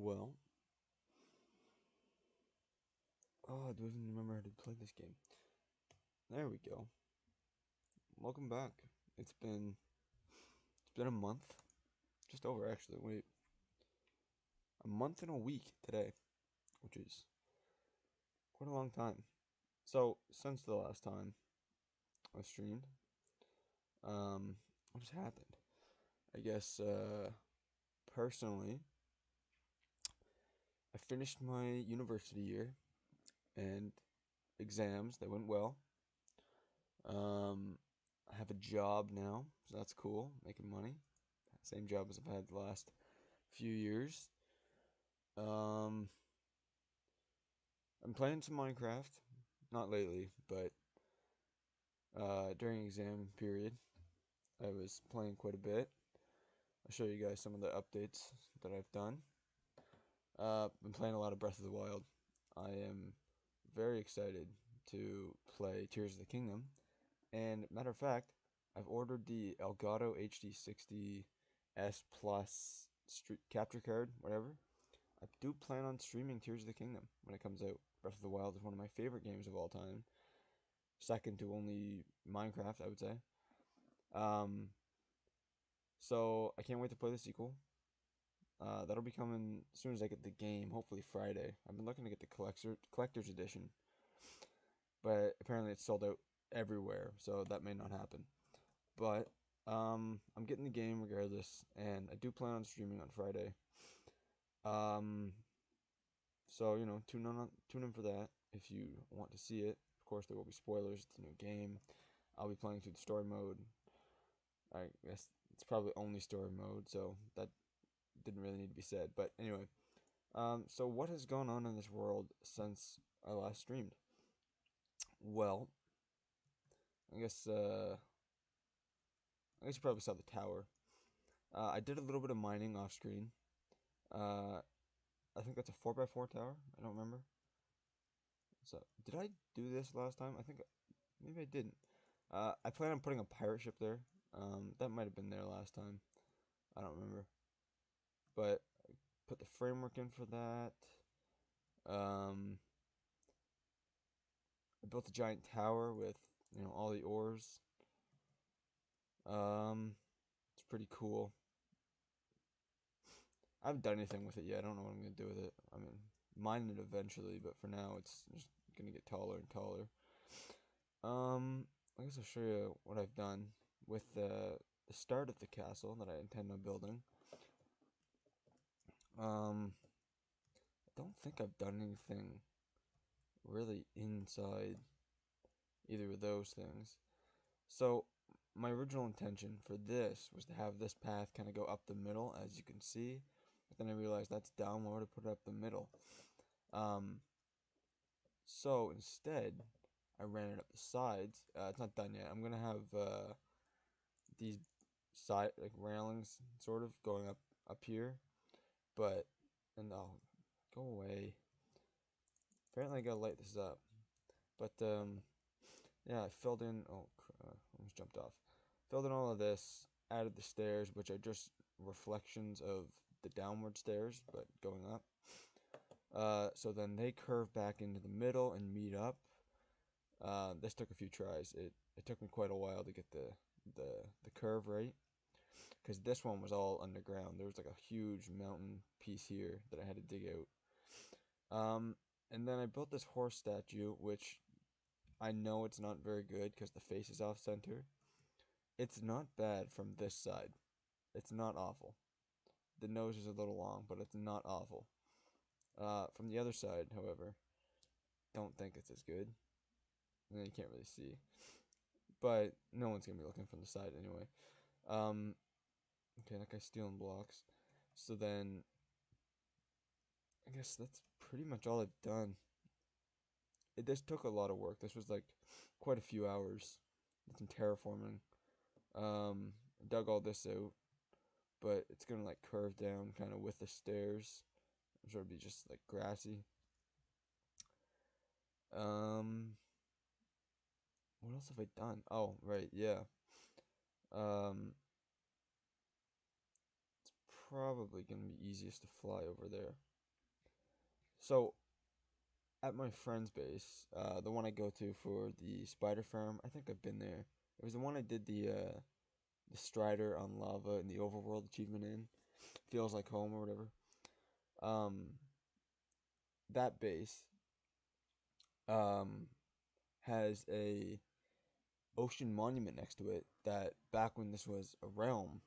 Well, oh, I don't even remember how to play this game. There we go. Welcome back. It's been a month, just over actually. Wait, a month and a week today, which is quite a long time. So since the last time I streamed, what has happened? I guess personally, I finished my university year and exams. They went well. Um, I have a job now, so that's cool. Making money. Same job as I've had the last few years. Um, I'm playing some Minecraft. Not lately, but during exam period, I was playing quite a bit. I'll show you guys some of the updates that I've done. Been playing a lot of Breath of the Wild. I am very excited to play Tears of the Kingdom. And matter of fact, I've ordered the Elgato HD 60 S Plus street capture card, whatever. I do plan on streaming Tears of the Kingdom when it comes out. Breath of the Wild is one of my favorite games of all time, second to only Minecraft, I would say. Um, so I can't wait to play the sequel. That'll be coming as soon as I get the game, hopefully Friday. I've been looking to get the collector's edition, but apparently it's sold out everywhere, so that may not happen. But I'm getting the game regardless, and I do plan on streaming on Friday. Um, so tune in for that if you want to see it. Of course, there will be spoilers. It's a new game. I'll be playing through the story mode. I guess it's probably only story mode, so that didn't really need to be said. But anyway, so what has gone on in this world since I last streamed? Well, I guess you probably saw the tower. I did a little bit of mining off screen. Uh, I think that's a 4x4 tower. I don't remember. So did I do this last time? I think maybe I didn't. I plan on putting a pirate ship there. That might have been there last time. I don't remember. But I put the framework in for that. Um, I built a giant tower with all the ores. Um, it's pretty cool. I haven't done anything with it yet. I don't know what I'm gonna do with it. I mean, mine it eventually, but for now it's just gonna get taller and taller. I guess I'll show you what I've done with the start of the castle that I intend on building. I don't think I've done anything really inside either of those things. So my original intention for this was to have this path kind of go up the middle, as you can see. But then I realized that's dumb. Why would I put it up the middle? Um, so instead, I ran it up the sides. It's not done yet. I'm gonna have these side like railings sort of going up here, but and I'll go away. Apparently, I gotta light this up. But yeah, I filled in. Oh, almost jumped off. Filled in all of this. Added the stairs, which are just reflections of the downward stairs, but going up. So then they curve back into the middle and meet up. This took a few tries. It took me quite a while to get the curve right, because this one was all underground. There was like a huge mountain piece here that I had to dig out. Um, and then I built this horse statue, which I know it's not very good because the face is off center. It's not bad from this side. It's not awful. The nose is a little long, but it's not awful. From the other side, however, don't think it's as good. And you can't really see. But no one's gonna be looking from the side anyway. Um, okay, that guy's stealing blocks. So then, I guess that's pretty much all I've done. This took a lot of work. This was like quite a few hours. Did some terraforming. Dug all this out, but it's gonna like curve down kind of with the stairs. I'm sure it'd be just like grassy. Um, what else have I done? Oh, right, yeah. Um, it's probably gonna be easiest to fly over there. So at my friend's base, the one I go to for the spider farm, I think I've been there. It was the one I did the Strider on lava and the overworld achievement in. Feels like home or whatever. Um, that base um has a ocean monument next to it that back when this was a realm,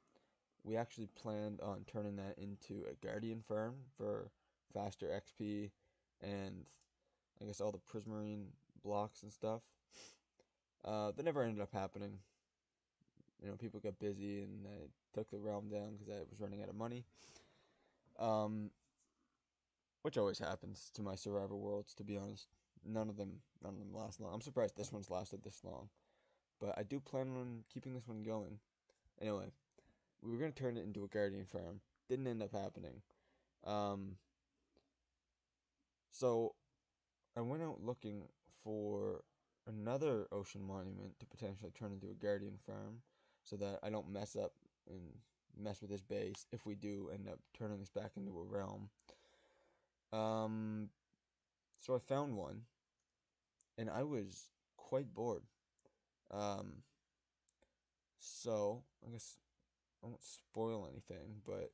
we actually planned on turning that into a guardian farm for faster XP and I guess all the prismarine blocks and stuff. That never ended up happening. People got busy and I took the realm down because I was running out of money. Um, which always happens to my survival worlds. To be honest, none of them last long. I'm surprised this one's lasted this long, but I do plan on keeping this one going. Anyway, we were gonna turn it into a guardian farm. Didn't end up happening. Um, so I went out looking for another ocean monument to potentially turn into a guardian farm, so that I don't mess up and mess with this base if we do end up turning this back into a realm. Um, so I found one, and I was quite bored. Um, so I guess I won't spoil anything, but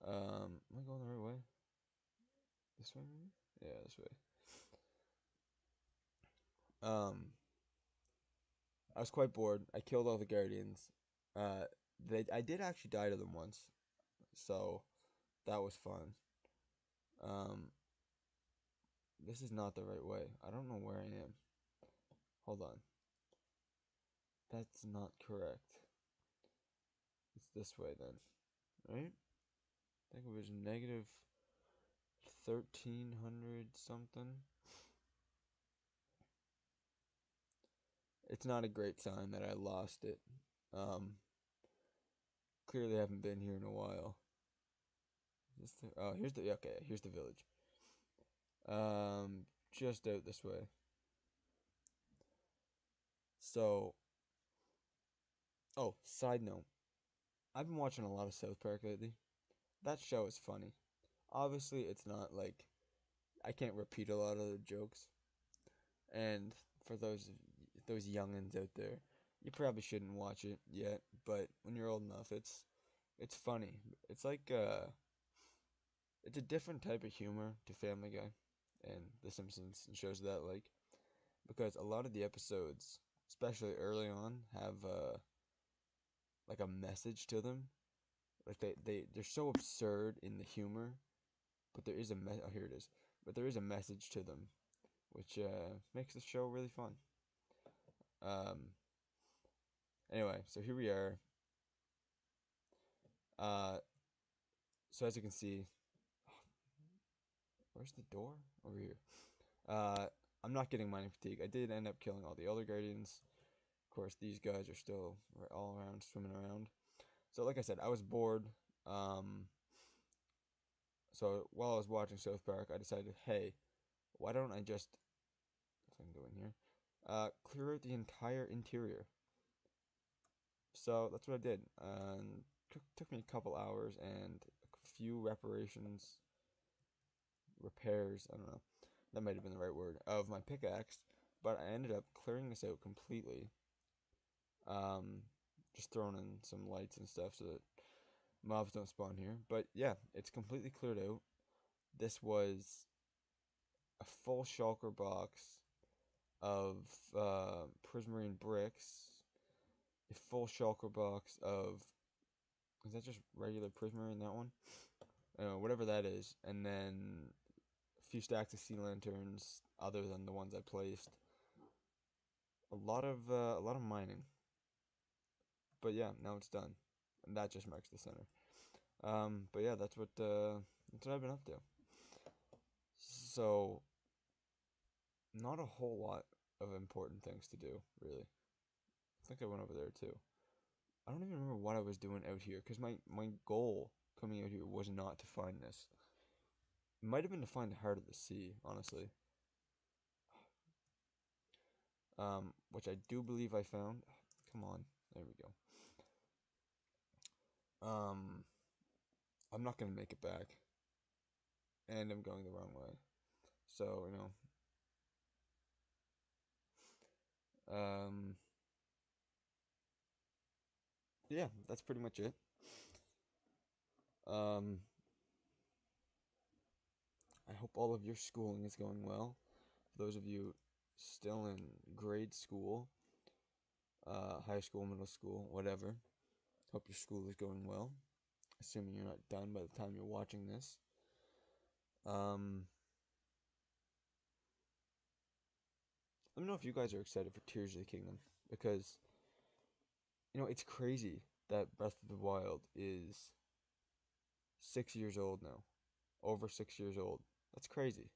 am I going the right way? This way, maybe? Yeah, this way. Um, I was quite bored. I killed all the guardians. Uh, I did actually die to them once, so that was fun. Um, this is not the right way. I don't know where I am. Hold on. That's not correct. It's this way then, right? I think it was negative 1300 something. It's not a great sign that I lost it. Um, clearly haven't been here in a while. Oh, here's the okay. Here's the village. Just out this way. So, oh, side note. I've been watching a lot of South Park lately. That show is funny. Obviously, it's not like I can't repeat a lot of the jokes. And for those youngins out there, you probably shouldn't watch it yet. But when you're old enough, it's funny. It's like it's a different type of humor to Family Guy and The Simpsons and shows that like because a lot of the episodes, especially early on, have like a message to them. Like they're so absurd in the humor, but there is oh, here it is. But there is a message to them, which makes the show really fun. Um, anyway, so here we are. Uh, so as you can see, where's the door? Over here. Uh, I'm not getting mining fatigue. I did end up killing all the other guardians. Of course, these guys are still all around, swimming around. So like I said, I was bored. Um, so while I was watching South Park, I decided, hey, why don't I just, if I can go in here, clear out the entire interior. So that's what I did. And took me a couple hours and a few repairs, I don't know, that might have been the right word, of my pickaxe. But I ended up clearing this out completely. Um, just throwing in some lights and stuff so that mobs don't spawn here. But yeah, it's completely cleared out. This was a full shulker box of prismarine bricks, a full shulker box of, is that just regular prismarine, that one? Whatever that is, and then a few stacks of sea lanterns other than the ones I placed. A lot of mining. But yeah, now it's done. And that just marks the center. But yeah, that's what I've been up to. So not a whole lot of important things to do, really. I think I went over there too. I don't even remember what I was doing out here because my goal coming out here was not to find this. It might have been to find the heart of the sea, honestly. Which I do believe I found. Come on, there we go. Um, I'm not gonna make it back. and I'm going the wrong way. So, yeah, that's pretty much it. Um, I hope all of your schooling is going well. For those of you still in grade school, high school, middle school, whatever, hope your school is going well. Assuming you're not done by the time you're watching this. Um, Let me know if you guys are excited for Tears of the Kingdom, because it's crazy that Breath of the Wild is 6 years old now, over 6 years old. That's crazy.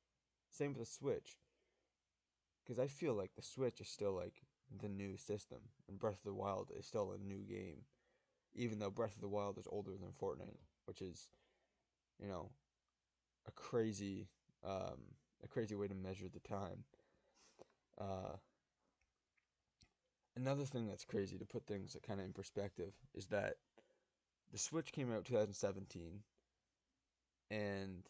Same with the Switch, because I feel like the Switch is still like the new system, and Breath of the Wild is still a new game, even though Breath of the Wild is older than Fortnite, which is, you know, a crazy, um, a crazy way to measure the time. Uh, Another thing that's crazy to put things kind of in perspective is that the Switch came out 2017, and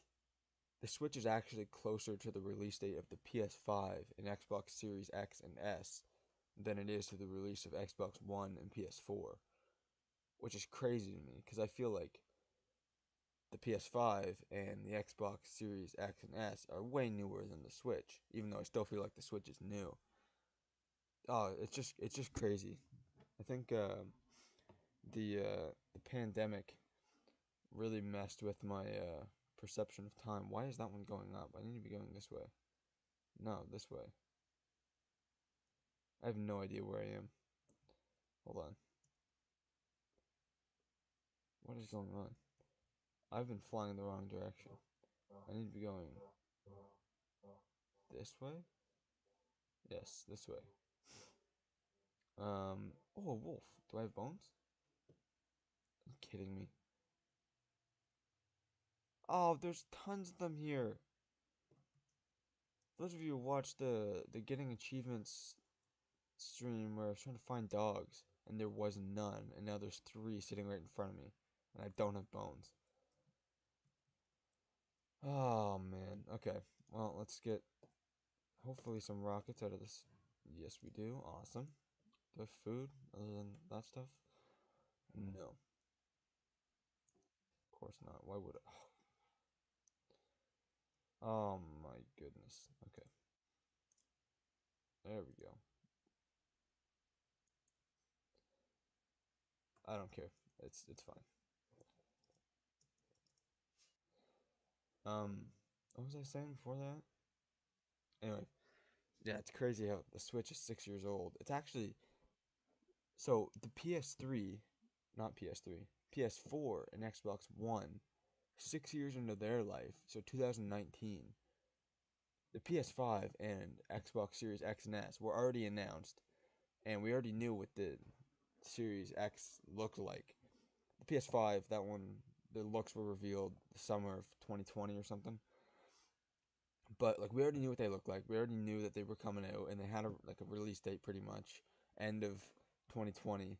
the Switch is actually closer to the release date of the PS5 and Xbox Series X and S than it is to the release of Xbox One and PS4, which is crazy to me because I feel like the PS5 and the Xbox Series X and S are way newer than the Switch, even though I still feel like the Switch is new. Oh, it's just crazy. I think the pandemic really messed with my perception of time. Why is that one going up? I need to be going this way. No, this way. I have no idea where I am. Hold on. What is going on? I've been flying in the wrong direction. I need to be going this way? Yes, this way. Oh, a wolf. Do I have bones? Are you kidding me? Oh, there's tons of them here. Those of you who watched the Getting Achievements stream where I was trying to find dogs, and there was none, and now there's three sitting right in front of me, and I don't have bones. Oh man. Okay. Well, let's get hopefully some rockets out of this. Yes, we do. Awesome. Do I have food other than that stuff? No. Of course not. Why would I? Oh my goodness. Okay. There we go. I don't care. It's fine. What was I saying before that? Anyway, yeah, it's crazy how the Switch is 6 years old. It's actually so the PS3, not PS3, PS4 and Xbox One, 6 years into their life, so 2019, the PS5 and Xbox Series X and S were already announced, and we already knew what the Series X looked like. The PS5, that one, the looks were revealed the summer of 2020 or something. But like we already knew what they looked like. We already knew that they were coming out, and they had a release date pretty much end of 2020.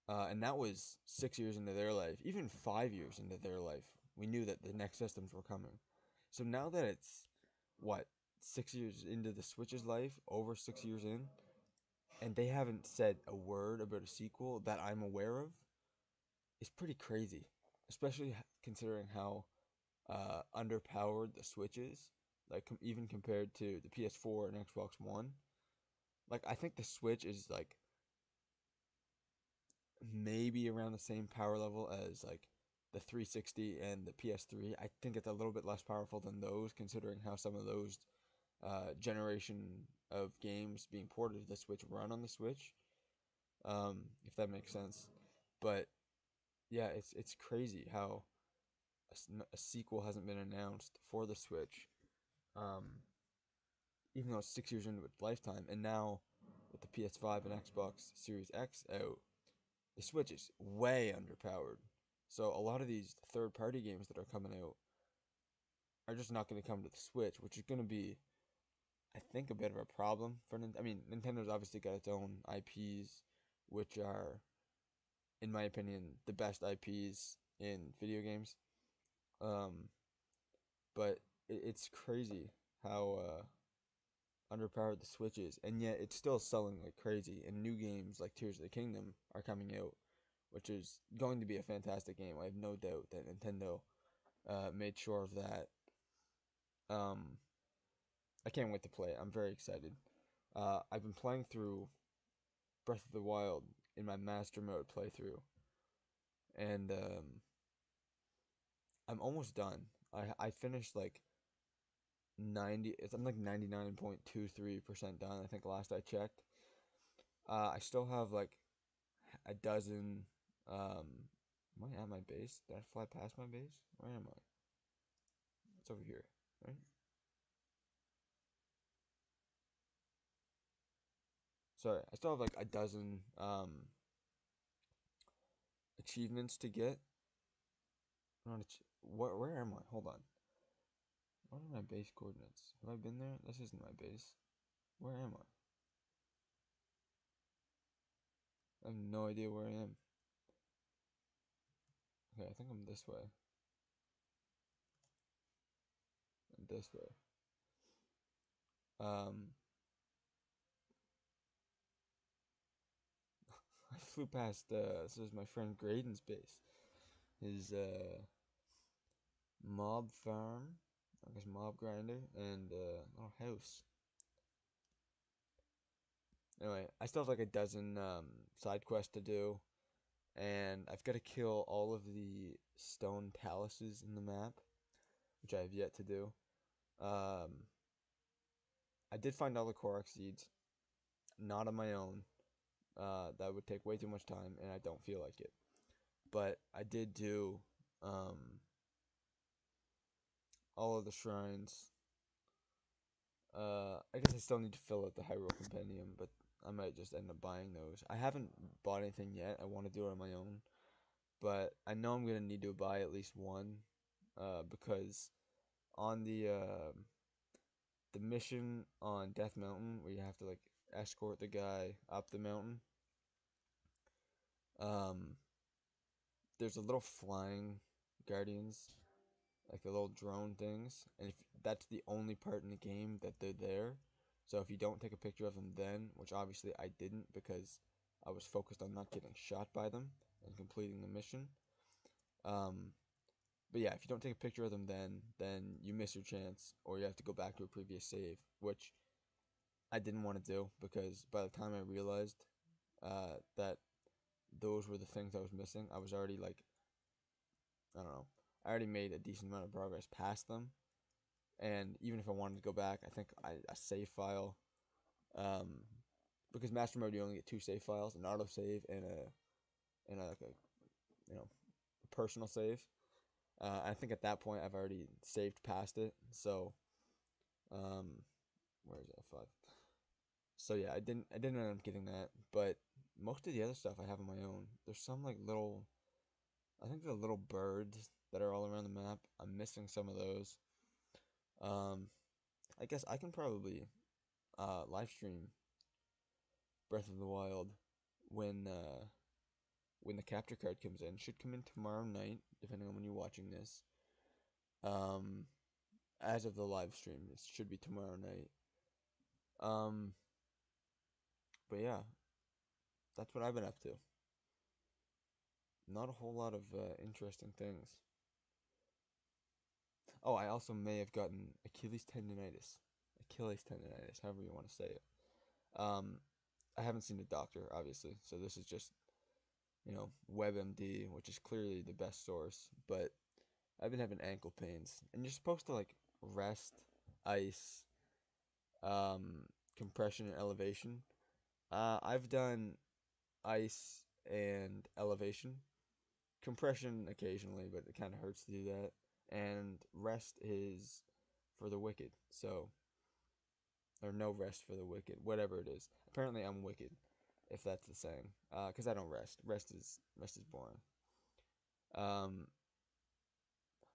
And that was 6 years into their life, even 5 years into their life. We knew that the next systems were coming. So now that it's what 6 years into the Switch's life, over 6 years in, and they haven't said a word about a sequel that I'm aware of, is pretty crazy. Especially considering how underpowered the Switch is, like even compared to the PS4 and Xbox One. Like I think the Switch is like maybe around the same power level as like the 360 and the PS3. I think it's a little bit less powerful than those, considering how some of those generation of games being ported to the Switch run on the Switch. If that makes sense. But yeah, it's crazy how a sequel hasn't been announced for the Switch. Um, Even though it's 6 years into its lifetime, and now with the PS5 and Xbox Series X out, the Switch is way underpowered. So a lot of these third-party games that are coming out are just not going to come to the Switch, which is going to be, I think, a bit of a problem for Nintendo. I mean, Nintendo's obviously got its own IPs, which are, in my opinion, the best IPs in video games. Um, but it's crazy how underpowered the Switch is, and yet it's still selling like crazy. And new games like Tears of the Kingdom are coming out, which is going to be a fantastic game. I have no doubt that Nintendo made sure of that. Um, I can't wait to play it. I'm very excited. I've been playing through Breath of the Wild in my master mode playthrough, and I'm almost done. I finished like 90. I'm like 99.23% done. I think last I checked. I still have like a dozen. Am I at my base? Did I fly past my base? Where am I? It's over here, right? Sorry, I still have like a dozen achievements to get. Where am I? Hold on. What are my base coordinates? Have I been there? This isn't my base. Where am I? I have no idea where I am. Okay, I think I'm this way. I'm this way. Um, I flew past. This is my friend Graydon's base. His mob farm, I guess mob grinder, and little house. Anyway, I still have like a dozen side quests to do, and I've got to kill all of the stone palaces in the map, which I have yet to do. Um, I did find all the Korok seeds, not on my own. That would take way too much time, and I don't feel like it. But I did do um, all of the shrines. I guess I still need to fill out the Hyrule Compendium, but I might just end up buying those. I haven't bought anything yet. I want to do it on my own, but I know I'm gonna need to buy at least one, because on the mission on Death Mountain where you have to like escort the guy up the mountain, um, there's a little flying guardians, like the little drone things, and if that's the only part in the game that they're there, so if you don't take a picture of them then, which obviously I didn't because I was focused on not getting shot by them and completing the mission. Um, but yeah, if you don't take a picture of them then you miss your chance, or you have to go back to a previous save, which I didn't want to do because by the time I realized that those were the things I was missing, I was already like, I don't know, I already made a decent amount of progress past them. And even if I wanted to go back, I think a save file, um, because master mode you only get two save files, an auto save and a like a you know a personal save. I think at that point I've already saved past it, so um, where is F5? So yeah, I didn't end up getting that, but most of the other stuff I have on my own. There's some like little, I think the little birds that are all around the map. I'm missing some of those. Um, I guess I can probably live stream Breath of the Wild when when the capture card comes in. Should come in tomorrow night, depending on when you're watching this. Um, as of the live stream, it should be tomorrow night. Um, but yeah, that's what I've been up to. Not a whole lot of interesting things. Oh, I also may have gotten Achilles tendonitis. Achilles tendonitis, however you want to say it. Um, I haven't seen a doctor, obviously, so this is just, WebMD, which is clearly the best source, but I've been having ankle pains, and you're supposed to like rest, ice, um, compression, and elevation. I've done ice and elevation, compression occasionally, but it kind of hurts to do that, and rest is for the wicked. So, or no rest for the wicked, whatever it is. Apparently, I'm wicked, if that's the saying, because I don't rest. Rest is boring. Um,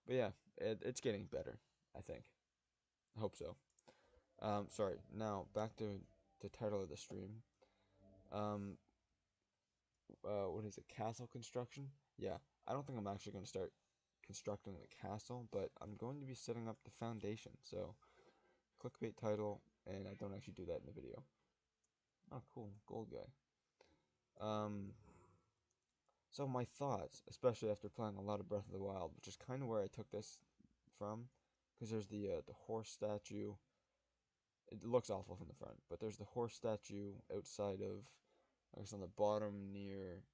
but yeah, it's getting better. I think. I hope so. Sorry. Now back to the title of the stream. Um, what is it? Castle construction. Yeah, I don't think I'm actually gonna start constructing the castle, but I'm going to be setting up the foundation. So, clickbait title, and I don't actually do that in the video. Oh, cool, gold guy. So my thoughts, especially after playing a lot of Breath of the Wild, which is kind of where I took this from, because there's the horse statue. It looks awful from the front, but there's the horse statue outside of, I guess on the bottom near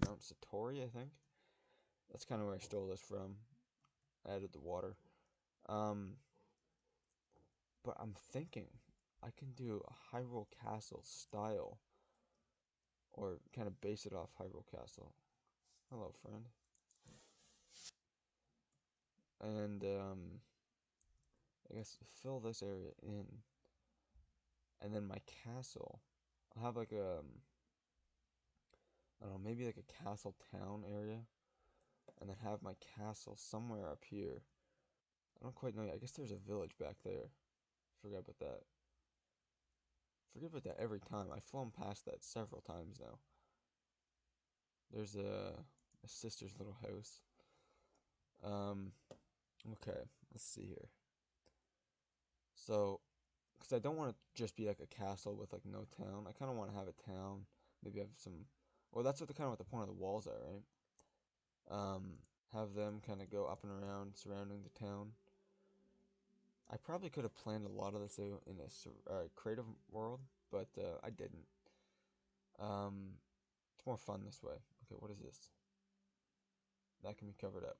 Mount Satori, I think. That's kind of where I stole this from. Added the water. But I'm thinking I can do a Hyrule Castle style, or kind of base it off Hyrule Castle. Hello, friend. And I guess fill this area in, and then my castle. I'll have like I don't know, maybe like a castle town area, and then have my castle somewhere up here. I don't quite know yet. I guess there's a village back there. Forgot about that. Forget about that every time. I've flown past that several times now. There's a sister's little house. Okay, let's see here. So, because I don't want to just be like a castle with like no town. I kind of want to have a town. Maybe have some. Well, that's what the kind of what the point of the walls are, right? Um, have them kind of go up and around surrounding the town. I probably could have planned a lot of this out in a creative world, but I didn't. It's more fun this way. Okay, what is this? That can be covered up.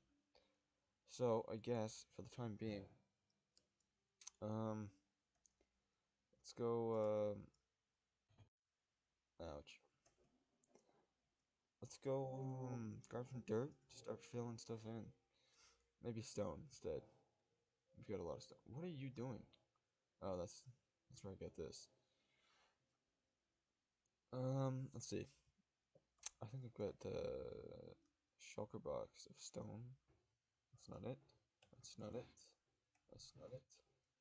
So I guess for the time being, let's go. Ouch. Let's go grab some dirt. Start filling stuff in. Maybe stone instead. We've got a lot of stone. What are you doing? Oh, that's where I got this. Let's see. I think I've got a shulker box of stone. That's not it. That's not it. That's not it.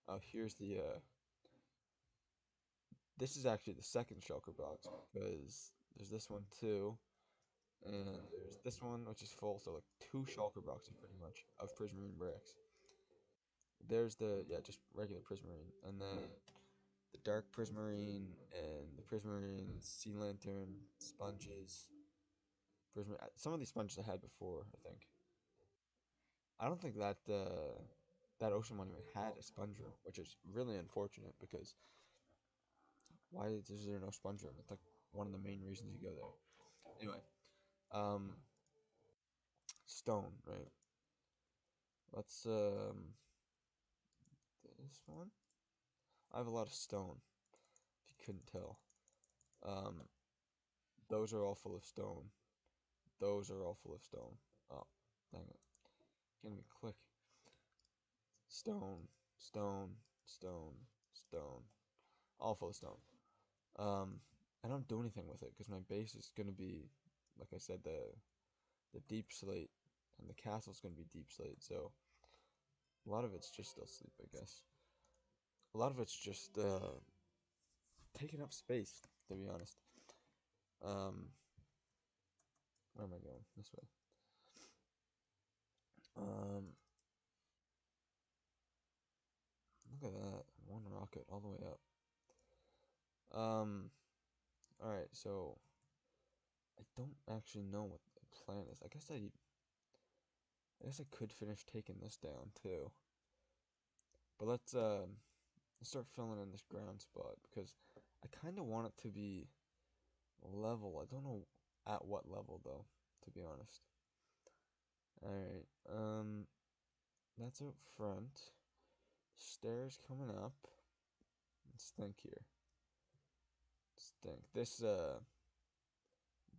Oh, here's the this is actually the second shulker box because there's this one too, and there's this one which is full, so like two shulker boxes pretty much of prismarine bricks. There's the yeah, just regular prismarine, and then the dark prismarine and the prismarine sea lantern sponges. Prismarine. Some of these sponges I had before, I think. I don't think that that ocean monument had a sponge room, which is really unfortunate because why is there no sponge room? It's like one of the main reasons you go there. Anyway, um, stone, right? Let's this one. I have a lot of stone. If you couldn't tell, um, those are all full of stone. Those are all full of stone. Oh, dang it! Can't even click. Stone, stone, stone, stone. All full of stone. I don't do anything with it because my base is gonna be, like I said, the deep slate, and the castle's gonna be deep slate. So a lot of it's just still sleep, I guess. A lot of it's just taking up space, to be honest. Um, where am I going? This way. Um, look at that, one rocket all the way up. All right, so I don't actually know what the plan is. I guess I could finish taking this down too. But let's start filling in this ground spot because I kind of want it to be level. I don't know at what level though, to be honest. All right. That's out front. Stairs coming up. Let's think here. Let's think.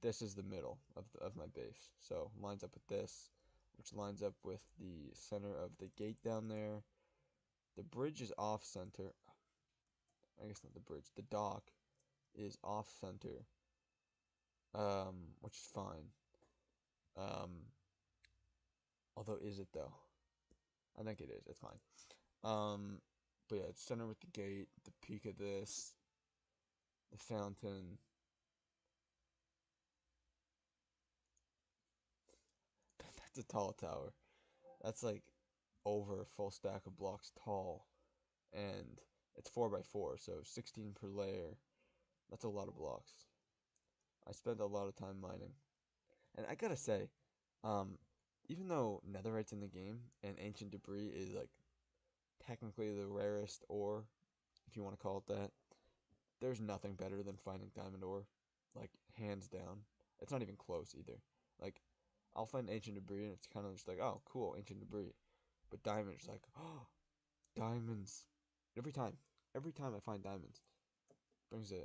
This is the middle of my base. So lines up with this, which lines up with the center of the gate down there. The bridge is off center. I guess not the bridge. The dock is off center. Which is fine. Um, although is it though? I think it is. It's fine. But yeah, it's center with the gate, the peak of this, the fountain. That's a tall tower. That's like over a full stack of blocks tall, and it's 4 by 4, so 16 per layer. That's a lot of blocks. I spent a lot of time mining, and I gotta say, um, even though netherite's in the game and ancient debris is like technically the rarest ore, if you want to call it that, there's nothing better than finding diamond ore, like hands down. It's not even close either. Like I'll find ancient debris and it's kind of just like, oh, cool, ancient debris. But diamonds, like, oh, diamonds. Every time, every time I find diamonds, brings a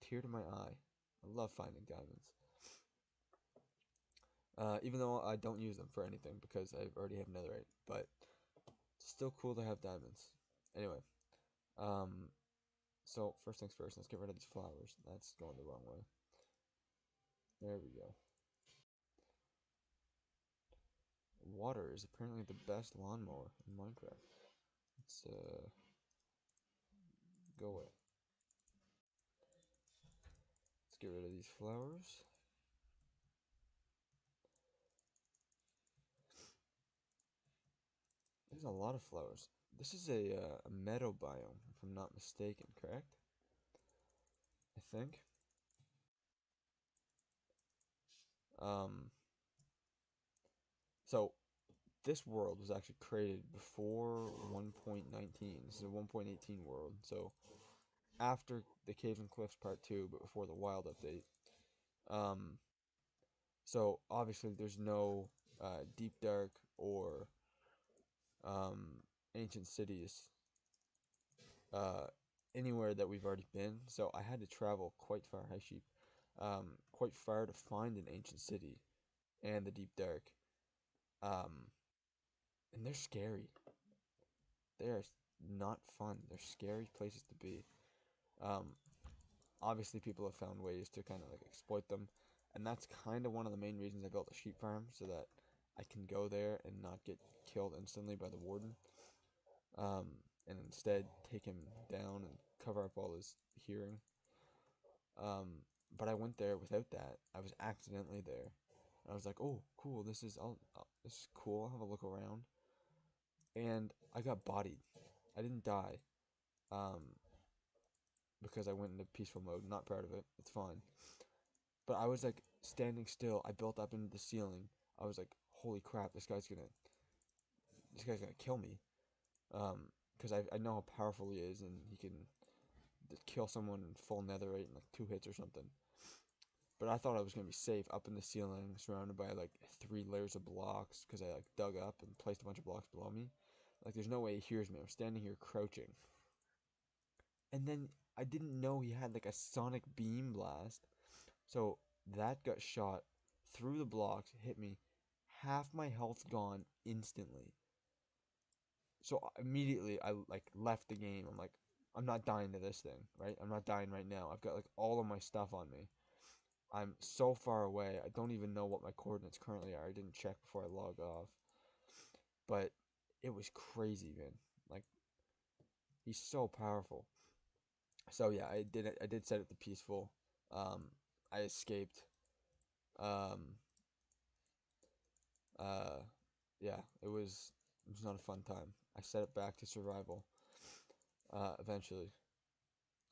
tear to my eye. I love finding diamonds. Even though I don't use them for anything because I already have netherite, but it's still cool to have diamonds. Anyway, um, so first things first, let's get rid of these flowers. That's going the wrong way. There we go. Water is apparently the best lawnmower in Minecraft. Let's go away. Let's get rid of these flowers. There's a lot of flowers. This is a meadow biome, if I'm not mistaken, correct? I think. Um, so this world was actually created before 1.19. This is a 1.18 world. So after the Caves and Cliffs Part 2, but before the Wild update. Um, so obviously there's no Deep Dark or ancient cities uh, anywhere that we've already been. So I had to travel quite far, hi sheep, quite far to find an ancient city and the Deep Dark. Um, and they're scary. They are not fun. They're scary places to be. Um, Obviously, people have found ways to kind of like exploit them, and that's kind of one of the main reasons I built a sheep farm so that I can go there and not get killed instantly by the warden. Um, and instead take him down and cover up all his hearing. But I went there without that. I was accidentally there. I was like, "Oh, cool! This is cool. I'll have a look around." And I got bodied. I didn't die, um, because I went into peaceful mode. Not proud of it. It's fine. But I was like standing still. I built up into the ceiling. I was like, "Holy crap! This guy's gonna kill me." Because I know how powerful he is, and he can kill someone in full netherite in like 2 hits or something. But I thought I was gonna be safe up in the ceiling, surrounded by like 3 layers of blocks, because I like dug up and placed a bunch of blocks below me. Like there's no way he hears me. I'm standing here crouching, and then I didn't know he had like a sonic beam blast, so that got shot through the blocks, hit me, half my health gone instantly. So immediately I like left the game. I'm like, I'm not dying to this thing, right? I'm not dying right now. I've got like all of my stuff on me. I'm so far away. I don't even know what my coordinates currently are. I didn't check before I log off. But it was crazy, man. Like he's so powerful. So yeah, I did set it to peaceful. Um I escaped. Um uh yeah, it was not a fun time. I set it back to survival. Eventually.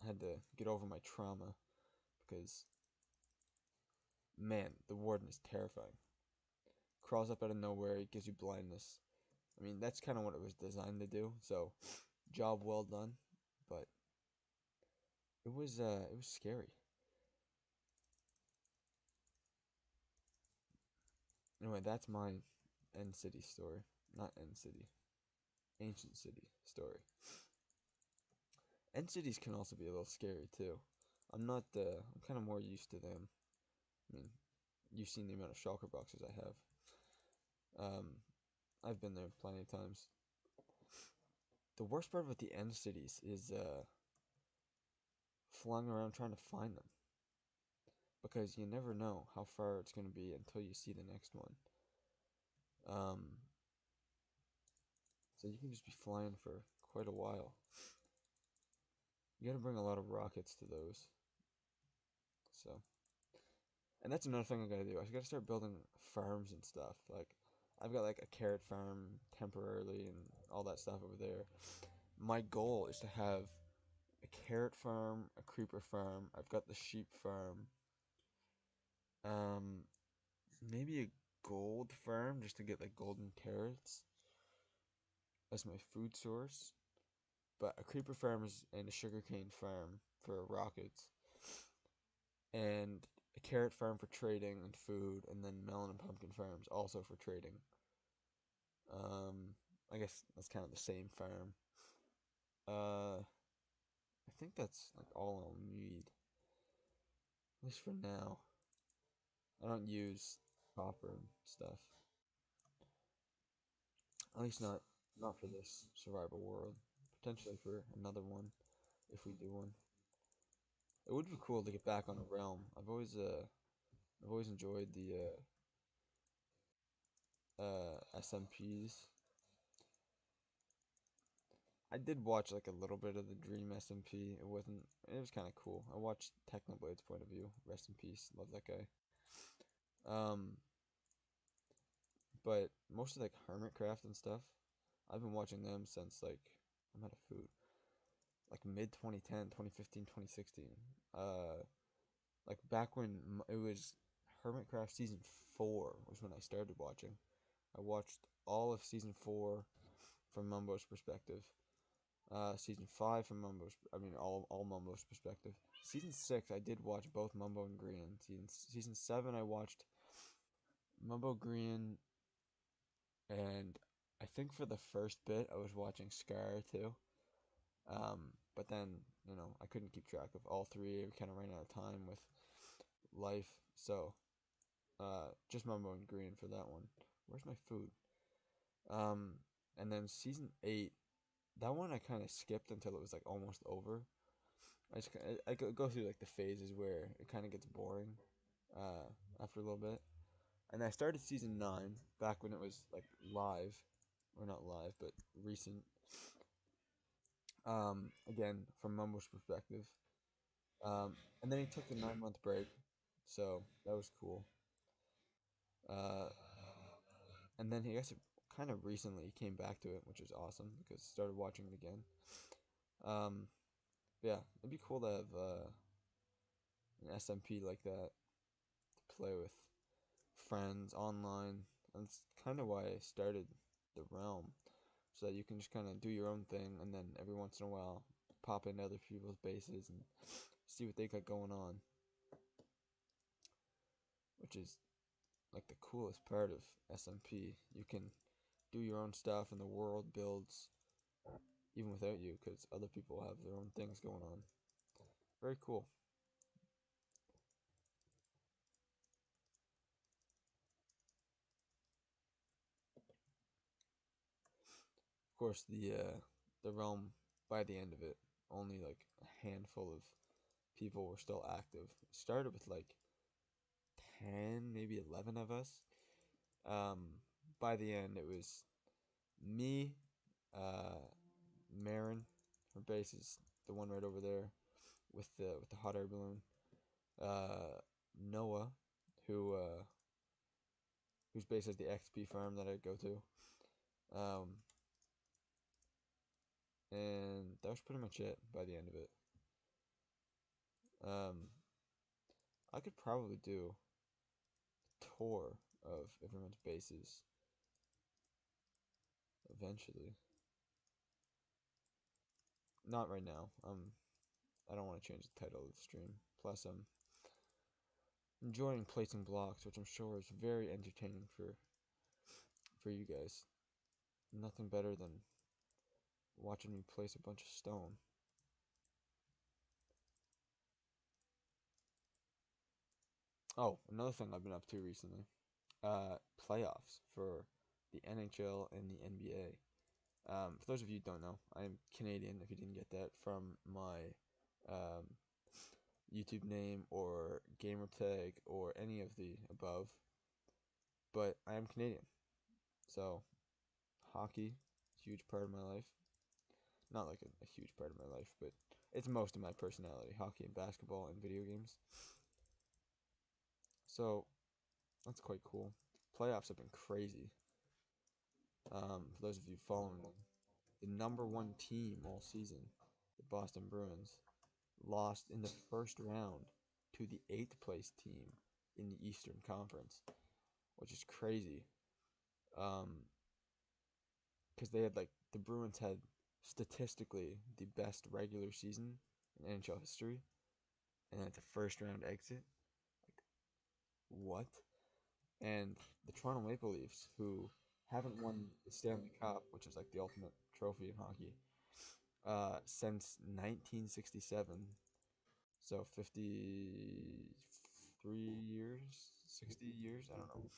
I had to get over my trauma because man, the warden is terrifying. Crawls up out of nowhere, he gives you blindness. I mean, that's kind of what it was designed to do. So, job well done. But it was scary. Anyway, that's my End City story, not End City, Ancient City story. End cities can also be a little scary too. I'm kind of more used to them. I mean, you've seen the amount of shulker boxes I have. Um, I've been there plenty of times. The worst part about the end cities is flying around trying to find them because you never know how far it's going to be until you see the next one. Um, so you can just be flying for quite a while. You got to bring a lot of rockets to those. So, and that's another thing I got to do. I got to start building farms and stuff. Like, I've got like a carrot farm temporarily and all that stuff over there. My goal is to have a carrot farm, a creeper farm. I've got the sheep farm. Um, maybe a gold farm just to get like golden carrots as my food source. But a creeper farm is and a sugarcane farm for rockets, and a carrot farm for trading and food, and then melon and pumpkin farms also for trading. I guess that's kind of the same farm. I think that's like all I'll need, at least for now. I don't use copper and stuff, at least not for this survival world. Potentially for another one if we do one. It would be cool to get back on a realm. I've always enjoyed the SMPs. I did watch like a little bit of the Dream SMP. It wasn't. It was kind of cool. I watched Technoblade's point of view. Rest in peace. Love that guy. Um, but most of like Hermitcraft and stuff, I've been watching them since like I'm out of food. Like mid 2010, 2015, 2016. Like back when it was Hermitcraft season 4 was when I started watching. I watched all of season 4 from Mumbo's perspective. Season 5 from Mumbo's, I mean all Mumbo's perspective. Season 6 I did watch both Mumbo and Grian. Season 7 I watched Mumbo, Grian, and I think for the first bit I was watching Scar too. But then I couldn't keep track of all three. I kind of ran out of time with life, so just Mumbo and Grian for that one. Where's my food? Um, and then season 8, that one I kind of skipped until it was like almost over. I go through like the phases where it kind of gets boring after a little bit. And I started season 9 back when it was like live, or not live, but recent. Again from Mumbo's perspective. And then he took a 9 month break, so that was cool. Uh, and then he, I guess, kind of recently came back to it, which is awesome because I started watching it again. Um, yeah, it'd be cool to have an SMP like that to play with friends online. That's kind of why I started the realm, so that you can just kind of do your own thing, and then every once in a while pop into other people's bases and see what they got going on, which is like the coolest part of SMP. You can do your own stuff, and the world builds even without you because other people have their own things going on. Very cool. Of course, the realm by the end of it, only like a handful of people were still active. It started with like 10, maybe 11 of us. Um, by the end, it was me, uh, Marin, her base is the one right over there with the hot air balloon. Noah, who whose base is the XP farm that I go to. Um, and that was pretty much it by the end of it. Um, I could probably do a tour of everyone's bases eventually. Not right now. I don't want to change the title of the stream. Plus, I'm enjoying placing blocks, which I'm sure is very entertaining for you guys. Nothing better than watching me place a bunch of stone. Oh, another thing I've been up to recently. Playoffs for the NHL and the NBA. For those of you who don't know, I'm Canadian, if you didn't get that from my um, YouTube name or gamer tag or any of the above. But I am Canadian. So, hockey, huge part of my life. Not like a huge part of my life, but it's most of my personality. Hockey and basketball and video games. So, that's quite cool. Playoffs have been crazy. For those of you following them, the number one team all season, the Boston Bruins, lost in the first round to the eighth place team in the Eastern Conference, which is crazy. Because they had the Bruins had statistically the best regular season in NHL history, and at the first round exit, what? And the Toronto Maple Leafs, who haven't won the Stanley Cup, which is like the ultimate trophy in hockey, since 1967. So 53 years, 60 years, I don't know.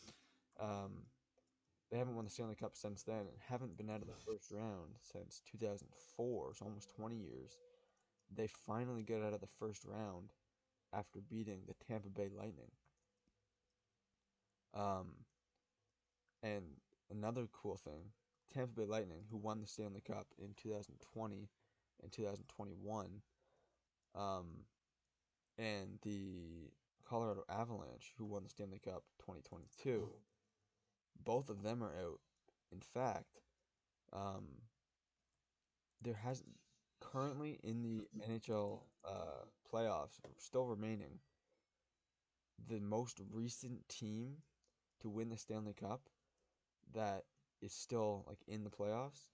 They haven't won the Stanley Cup since then and haven't been out of the first round since 2004, so almost 20 years. They finally get out of the first round after beating the Tampa Bay Lightning. Um, and another cool thing, Tampa Bay Lightning, who won the Stanley Cup in 2020 and 2021, um, and the Colorado Avalanche, who won the Stanley Cup 2022, both of them are out. In fact, um, there has currently in the NHL playoffs still remaining the most recent team to win the Stanley Cup that is still in the playoffs.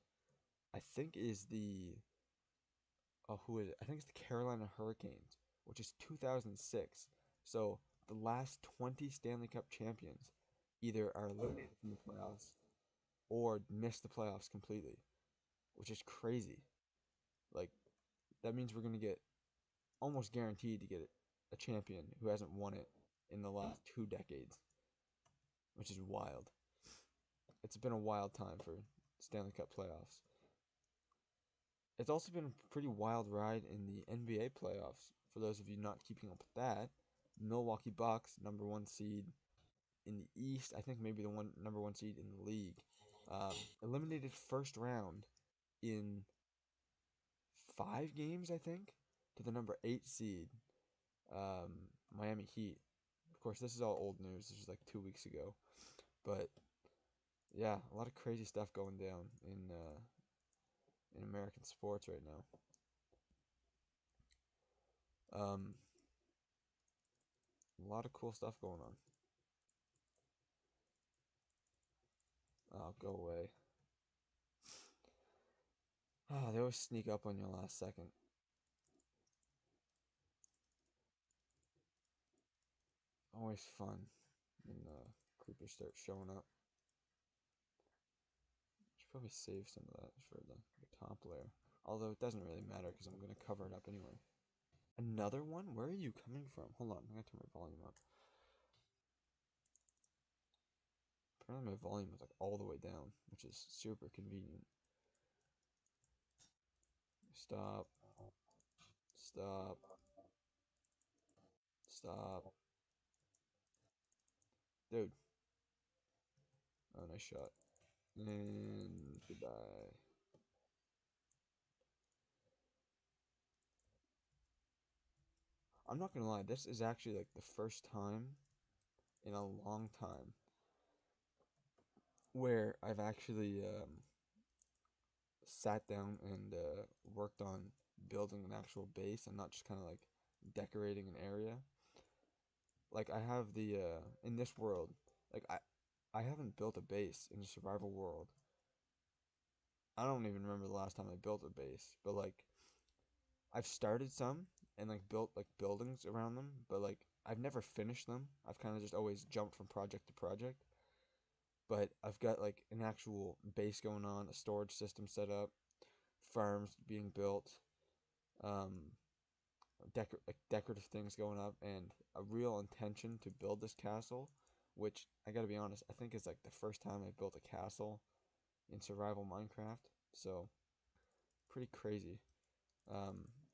I think is the who is it? I think it's the Carolina Hurricanes, which is 2006. So the last 20 Stanley Cup champions either are eliminated from the playoffs or miss the playoffs completely, which is crazy. Like that means we're gonna get almost guaranteed to get a champion who hasn't won it in the last 2 decades, which is wild. It's been a wild time for Stanley Cup playoffs. It's also been a pretty wild ride in the NBA playoffs. For those of you not keeping up with that, Milwaukee Bucks, number one seed in the East, I think maybe the number one seed in the league, eliminated first round in 5 games, I think, to the number 8 seed, Miami Heat. Of course, this is all old news. This is like 2 weeks ago, but yeah, a lot of crazy stuff going down in American sports right now. A lot of cool stuff going on. Oh, go away. Ah, they always sneak up on you last second. Always fun when creepers start showing up. Should probably save some of that for the top layer. Although it doesn't really matter because I'm going to cover it up anyway. Another one? Where are you coming from? Hold on, I gotta turn my volume up. Apparently my volume is all the way down, which is super convenient. Stop. Stop. Stop. Dude. Oh, nice shot. And goodbye. I'm not gonna lie, this is actually the first time in a long time where I've actually sat down and worked on building an actual base and not just kind of decorating an area. Like I have the in this world, like I haven't built a base in the survival world. I don't even remember the last time I built a base, but I've started some and built buildings around them, but I've never finished them. I've kind of just always jumped from project to project. But I've got an actual base going on, a storage system set up, farms being built, um, decorative things going up, and a real intention to build this castle, which I gotta be honest, I think is the first time I built a castle in survival Minecraft. So pretty crazy,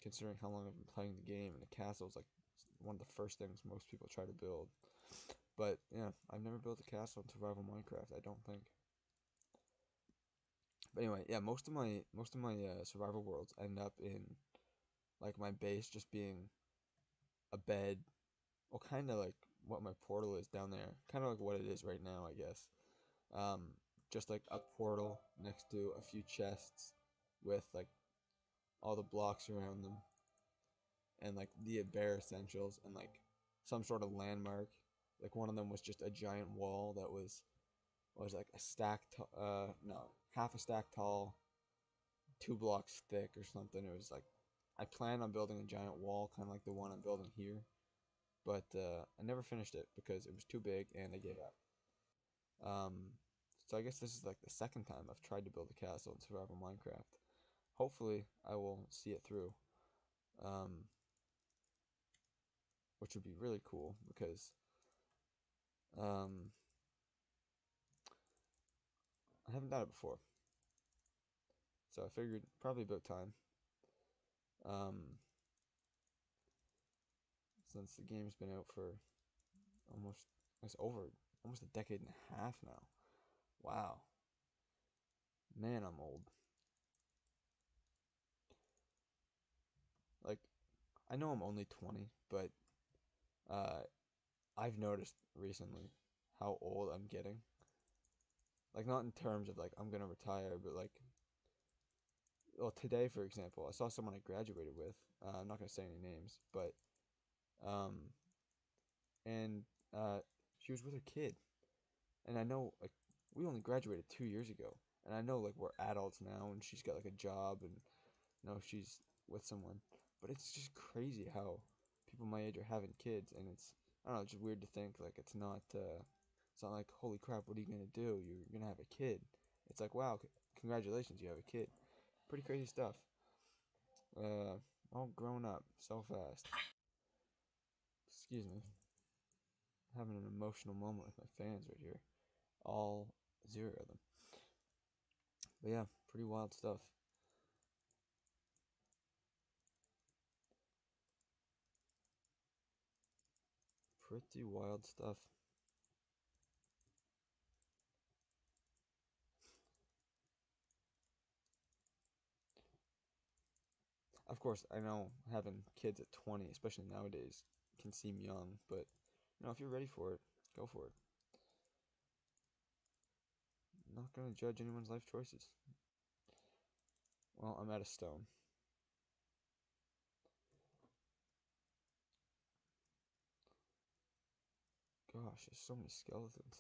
considering how long I've been playing the game, and a castle is one of the first things most people try to build. But yeah, I've never built a castle in survival Minecraft, I don't think. But anyway, yeah, most of my survival worlds end up in my base just being a bed, well, kind of what my portal is down there, kind of what it is right now, I guess. Um, just like a portal next to a few chests with like all the blocks around them and like the bare essentials and like some sort of landmark. Like one of them was just a giant wall that was like a stack, no, half a stack tall, 2 blocks thick or something. It was like I planned on building a giant wall, kind of like the one I'm building here, but I never finished it because it was too big and I gave up. Um, so I guess this is like the second time I've tried to build a castle in Survival Minecraft. Hopefully, I will see it through, um, which would be really cool because um, I haven't done it before. So I figured probably about time. Um, since the game's been out for almost it's over almost a decade and a half now. Wow, man, I'm old. Like I know I'm only 20, but uh, I've noticed recently how old I'm getting. Like not in terms of like I'm gonna retire, but like well today for example, I saw someone I graduated with. I'm not gonna say any names, but um, and she was with her kid, and I know like we only graduated 2 years ago, and I know like we're adults now, and she's got like a job, and you know she's with someone, but it's just crazy how people my age are having kids, and it's I don't know, it's just weird to think like it's not like holy crap, what are you gonna do? You're gonna have a kid. It's like wow, congratulations, you have a kid. Pretty crazy stuff. Uh, all grown up so fast. Excuse me, having an emotional moment with my fans right here. All 0 of them. But yeah, pretty wild stuff. Pretty wild stuff. Of course, I know having kids at 20, especially nowadays, can seem young, but you know, if you're ready for it, go for it. I'm not gonna judge anyone's life choices. Well, I'm out of stone. Gosh, there's so many skeletons.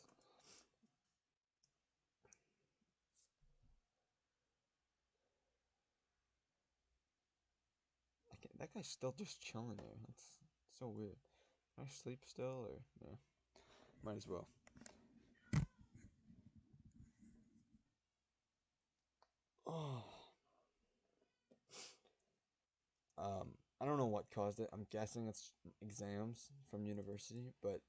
That guy's still just chilling there. That's so weird. Can I sleep still, or no? Might as well. Oh, Um, I don't know what caused it. I'm guessing it's exams from university, but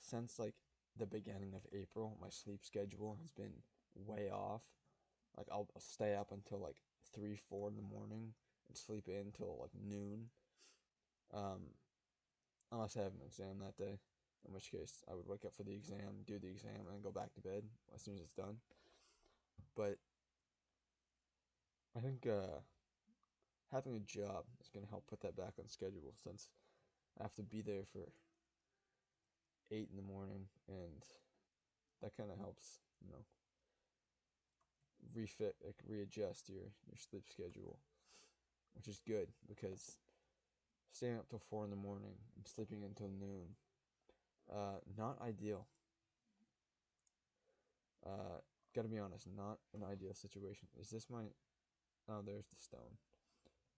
since like the beginning of April, my sleep schedule has been way off. Like I'll stay up until like 3, 4 in the morning and sleep in until like noon. Um, unless I have an exam that day, in which case I would wake up for the exam, do the exam, and then go back to bed as soon as it's done. But I think having a job is gonna help put that back on schedule since I have to be there for 8 in the morning, and that kind of helps, you know, refit, like readjust your sleep schedule, which is good because staying up till 4 in the morning and sleeping until noon, not ideal. Uh, gotta be honest, not an ideal situation. Is this my? Oh, there's the stone.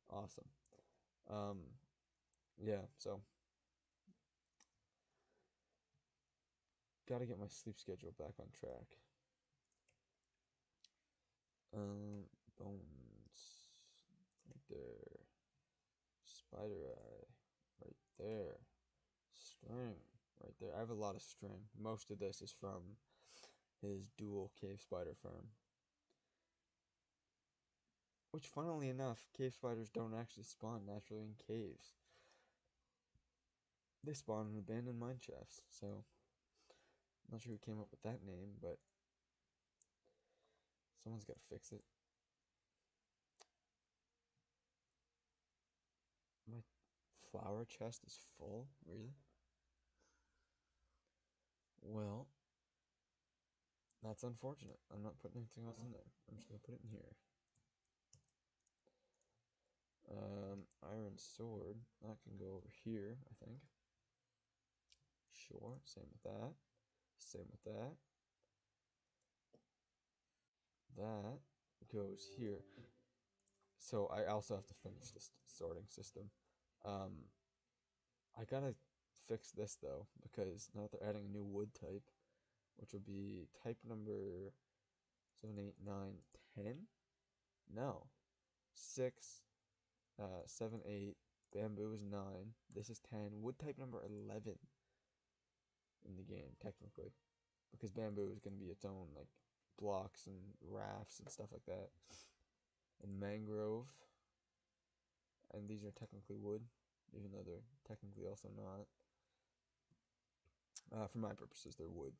Awesome. Um, yeah. So gotta get my sleep schedule back on track. Bones right there. Spider eye right there. String right there. I have a lot of string. Most of this is from his dual cave spider farm. Which, funnily enough, cave spiders don't actually spawn naturally in caves. They spawn in abandoned mine shafts, so I'm not sure who came up with that name, but someone's got to fix it. My flower chest is full? Really? Well, That's unfortunate. I'm not putting anything else in there. I'm just gonna put it in here. Iron sword. That can go over here, I think. Sure. Same with that. Same with that. That goes here. So I also have to finish this sorting system. Um, I gotta fix this though, because now they're adding a new wood type, which will be type number 7, 8, 9, 10? No. 6, 7, 8, bamboo is 9, this is 10, wood type number 11 in the game, technically. Because bamboo is going to be its own, like, blocks and rafts and stuff like that. And mangrove, and these are technically wood, even though they're technically also not. For my purposes, they're wood.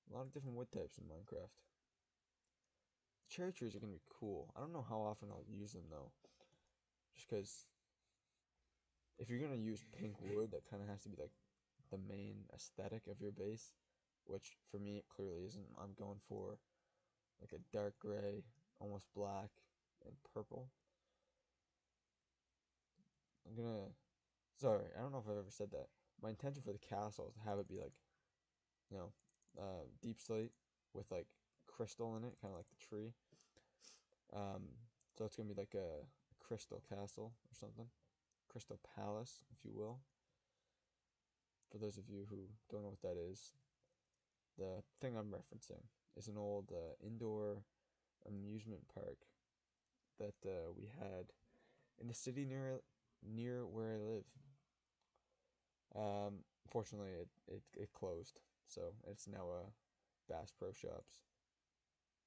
A lot of different wood types in Minecraft. Cherry trees are going to be cool. I don't know how often I'll use them, though. Just because if you're going to use pink wood, that kind of has to be, like, the main aesthetic of your base. Which, for me, it clearly isn't. I'm going for, like, a dark gray, almost black, and purple. I'm gonna. Sorry, I don't know if I've ever said that. My intention for the castle is to have it be like, you know, deep slate with like crystal in it, kind of like the tree. Um, so it's gonna be like a crystal castle or something, crystal palace, if you will. For those of you who don't know what that is, the thing I'm referencing is an old indoor amusement park that we had in the city near where I live. Fortunately, it closed, so it's now a Bass Pro Shops.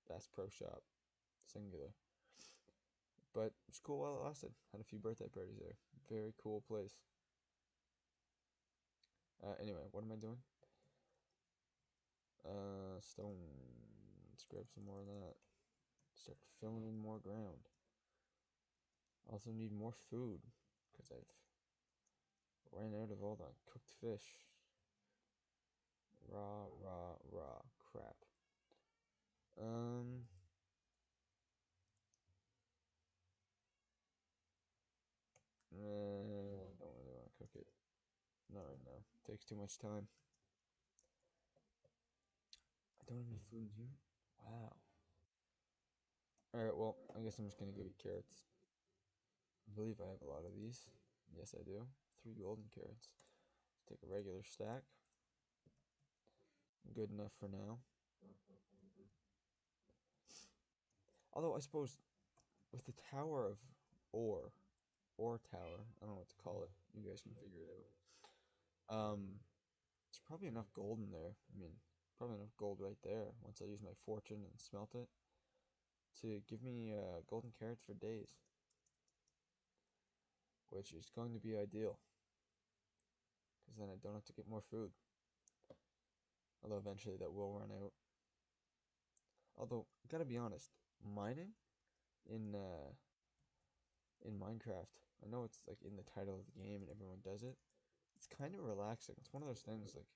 Bass Pro Shop, singular. But it's cool while it lasted. Had a few birthday parties there. Very cool place. Anyway, what am I doing? Stone. Let's grab some more of that. Start filling in more ground. Also need more food because I've ran out of all the cooked fish. Raw crap. Um, don't really want to cook it. Not right now. Takes too much time. I don't have any food in here. Wow. Alright, well, I guess I'm just gonna give you carrots. I believe I have a lot of these. Yes, I do. 3 golden carrots. Let's take a regular stack. Good enough for now. Although, I suppose, with the Tower of Ore, Ore Tower, I don't know what to call it. You guys can figure it out. There's probably enough gold in there. I mean, probably enough gold right there once I use my fortune and smelt it to give me golden carrots for days, which is going to be ideal because then I don't have to get more food. Although eventually that will run out. Although, gotta be honest, mining in Minecraft, I know it's like in the title of the game and everyone does it. It's kind of relaxing. It's one of those things like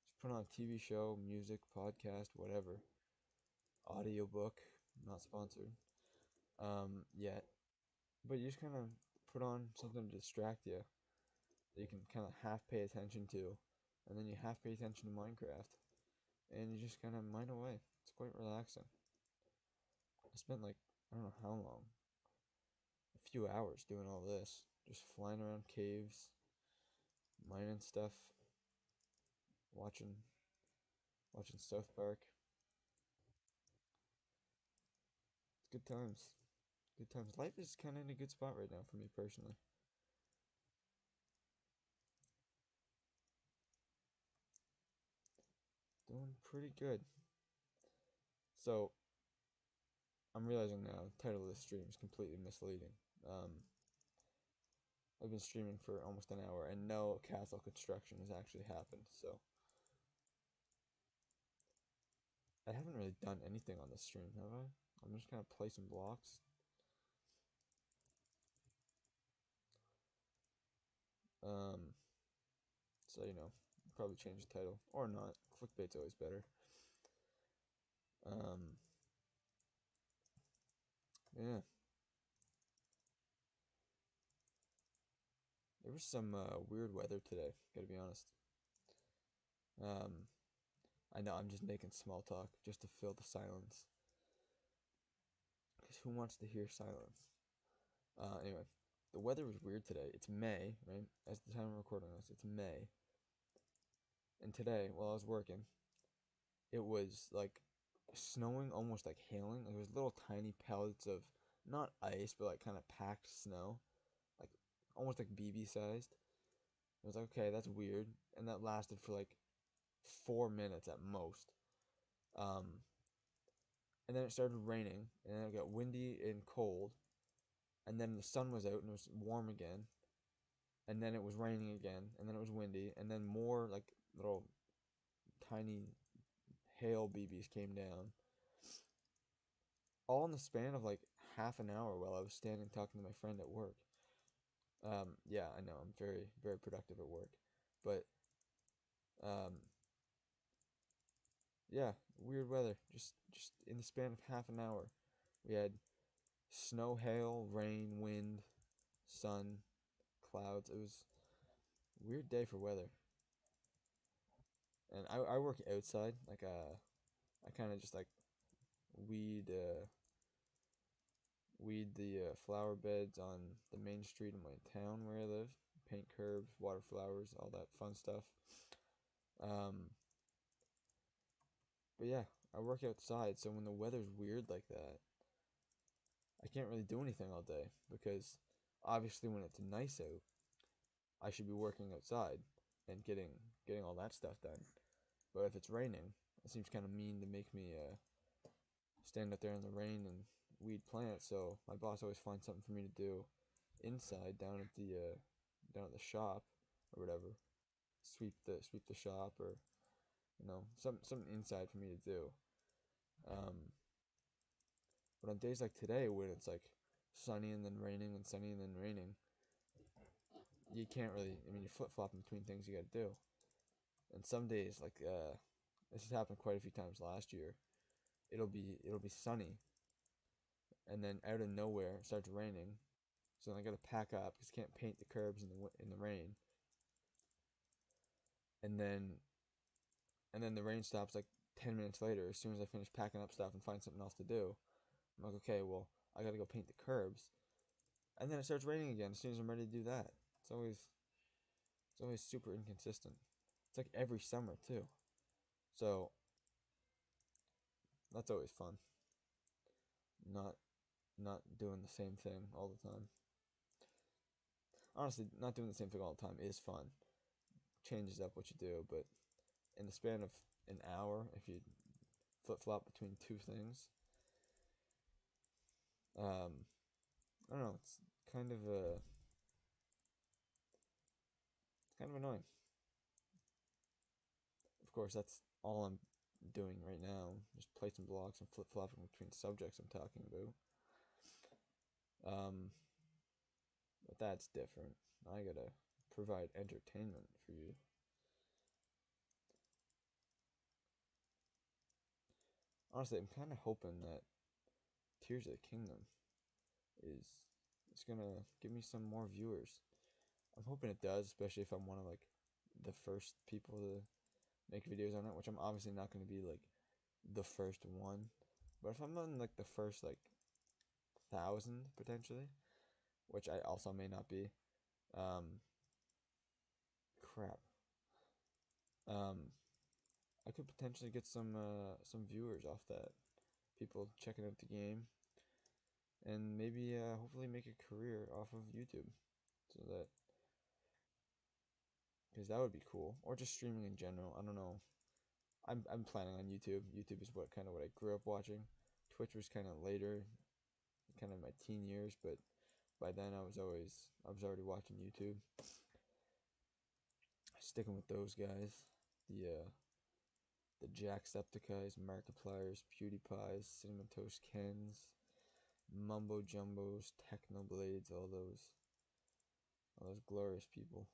just put on a TV show, music, podcast, whatever, audiobook, not sponsored, yet. But you just kind of put on something to distract you that you can kind of half pay attention to, and then you half pay attention to Minecraft, and you just kind of mine away. It's quite relaxing. I spent like, I don't know how long, a few hours doing all this, just flying around caves, mining stuff, watching South Park. It's good times. Good times. Life is kind of in a good spot right now for me personally. Doing pretty good. So, I'm realizing now the title of this stream is completely misleading. I've been streaming for almost an hour and no castle construction has actually happened, so I haven't really done anything on this stream, have I? I'm just gonna play some blocks. So probably change the title or not. Clickbait's always better. Um, yeah, there was some weird weather today. Gotta be honest. Um, I know I'm just making small talk just to fill the silence. Because who wants to hear silence? Anyway, the weather was weird today. It's May, right? As the time I'm recording this, it's May. And today, while I was working, it was like snowing, almost like hailing. Like, there was little tiny pellets of not ice, but like kind of packed snow, like almost like BB sized. I was like, okay, that's weird, and that lasted for like 4 minutes at most. Um, and then it started raining, and then it got windy and cold, and then the sun was out and it was warm again, and then it was raining again, and then it was windy, and then more like little tiny hail BBs came down, all in the span of like half an hour while I was standing talking to my friend at work. Yeah, I know I'm very very productive at work, but um, yeah, weird weather. Just in the span of half an hour, we had snow, hail, rain, wind, sun, clouds. It was a weird day for weather. And I work outside, like I kind of just like weed weed the flower beds on the main street in my town where I live. Paint curbs, water flowers, all that fun stuff. Um, but yeah, I work outside, so when the weather's weird like that, I can't really do anything all day because obviously when it's nice out, I should be working outside and getting all that stuff done. But if it's raining, it seems kind of mean to make me stand out there in the rain and weed plants. So my boss always finds something for me to do inside down at the shop or whatever. Sweep the shop or something inside for me to do. Um, but on days like today when it's like sunny and then raining and sunny and then raining, you can't really. I mean, you're flip flopping between things you got to do. And some days like this has happened quite a few times last year. It'll be sunny and then out of nowhere it starts raining. So then I gotta pack up because I can't paint the curbs in the rain. And then the rain stops like 10 minutes later. As soon as I finish packing up stuff and find something else to do, I'm like, okay, well I gotta go paint the curbs. And then it starts raining again as soon as I'm ready to do that. It's always super inconsistent. It's like every summer too. So that's always fun. Not not doing the same thing all the time. Honestly, not doing the same thing all the time is fun. Changes up what you do, but in the span of an hour, if you flip flop between two things, um, I don't know. It's kind of kind of annoying. Of course, that's all I'm doing right now. Just placing blocks and flip flopping between subjects I'm talking about. Um, but that's different. I gotta provide entertainment for you. Honestly, I'm kind of hoping that Tears of the Kingdom is it's gonna give me some more viewers. I'm hoping it does, especially if I'm one of like the first people to make videos on it, which I'm obviously not gonna be like the first one. But if I'm on like the first like 1,000 potentially, which I also may not be, um, crap. Um, I could potentially get some viewers off that. People checking out the game, and maybe hopefully make a career off of YouTube, so that because that would be cool, or just streaming in general. I don't know. I'm planning on YouTube. YouTube is what I grew up watching. Twitch was kind of later, kind of my teen years, but by then I was already watching YouTube. Sticking with those guys, the uh, the Jacksepticeyes, Markipliers, PewDiePies, Cinnamon Toast Kens, Mumbo Jumbos, Technoblades, all those glorious people.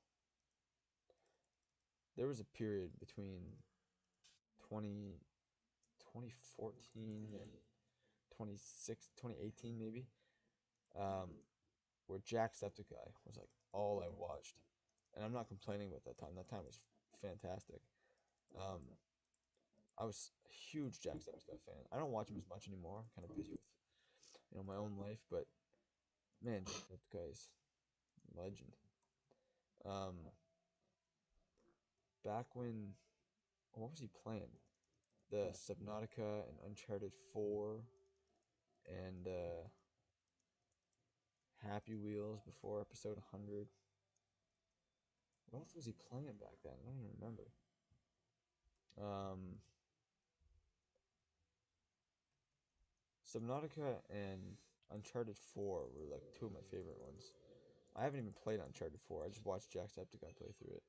There was a period between 2012 2014 and 2018 maybe, um, where Jacksepticeye was like all I watched, and I'm not complaining about that time. That time was fantastic. Um, I was a huge Jacksepticeye fan. I don't watch him as much anymore. I'm kind of busy with my own life, but man, Jacksepticeye is legend. Um, back when what was he playing? The Subnautica and Uncharted 4 and Happy Wheels before episode 100. What else was he playing back then? I don't even remember. Um, Subnautica and Uncharted 4 were like two of my favorite ones. I haven't even played Uncharted 4. I just watched Jacksepticeye play through it.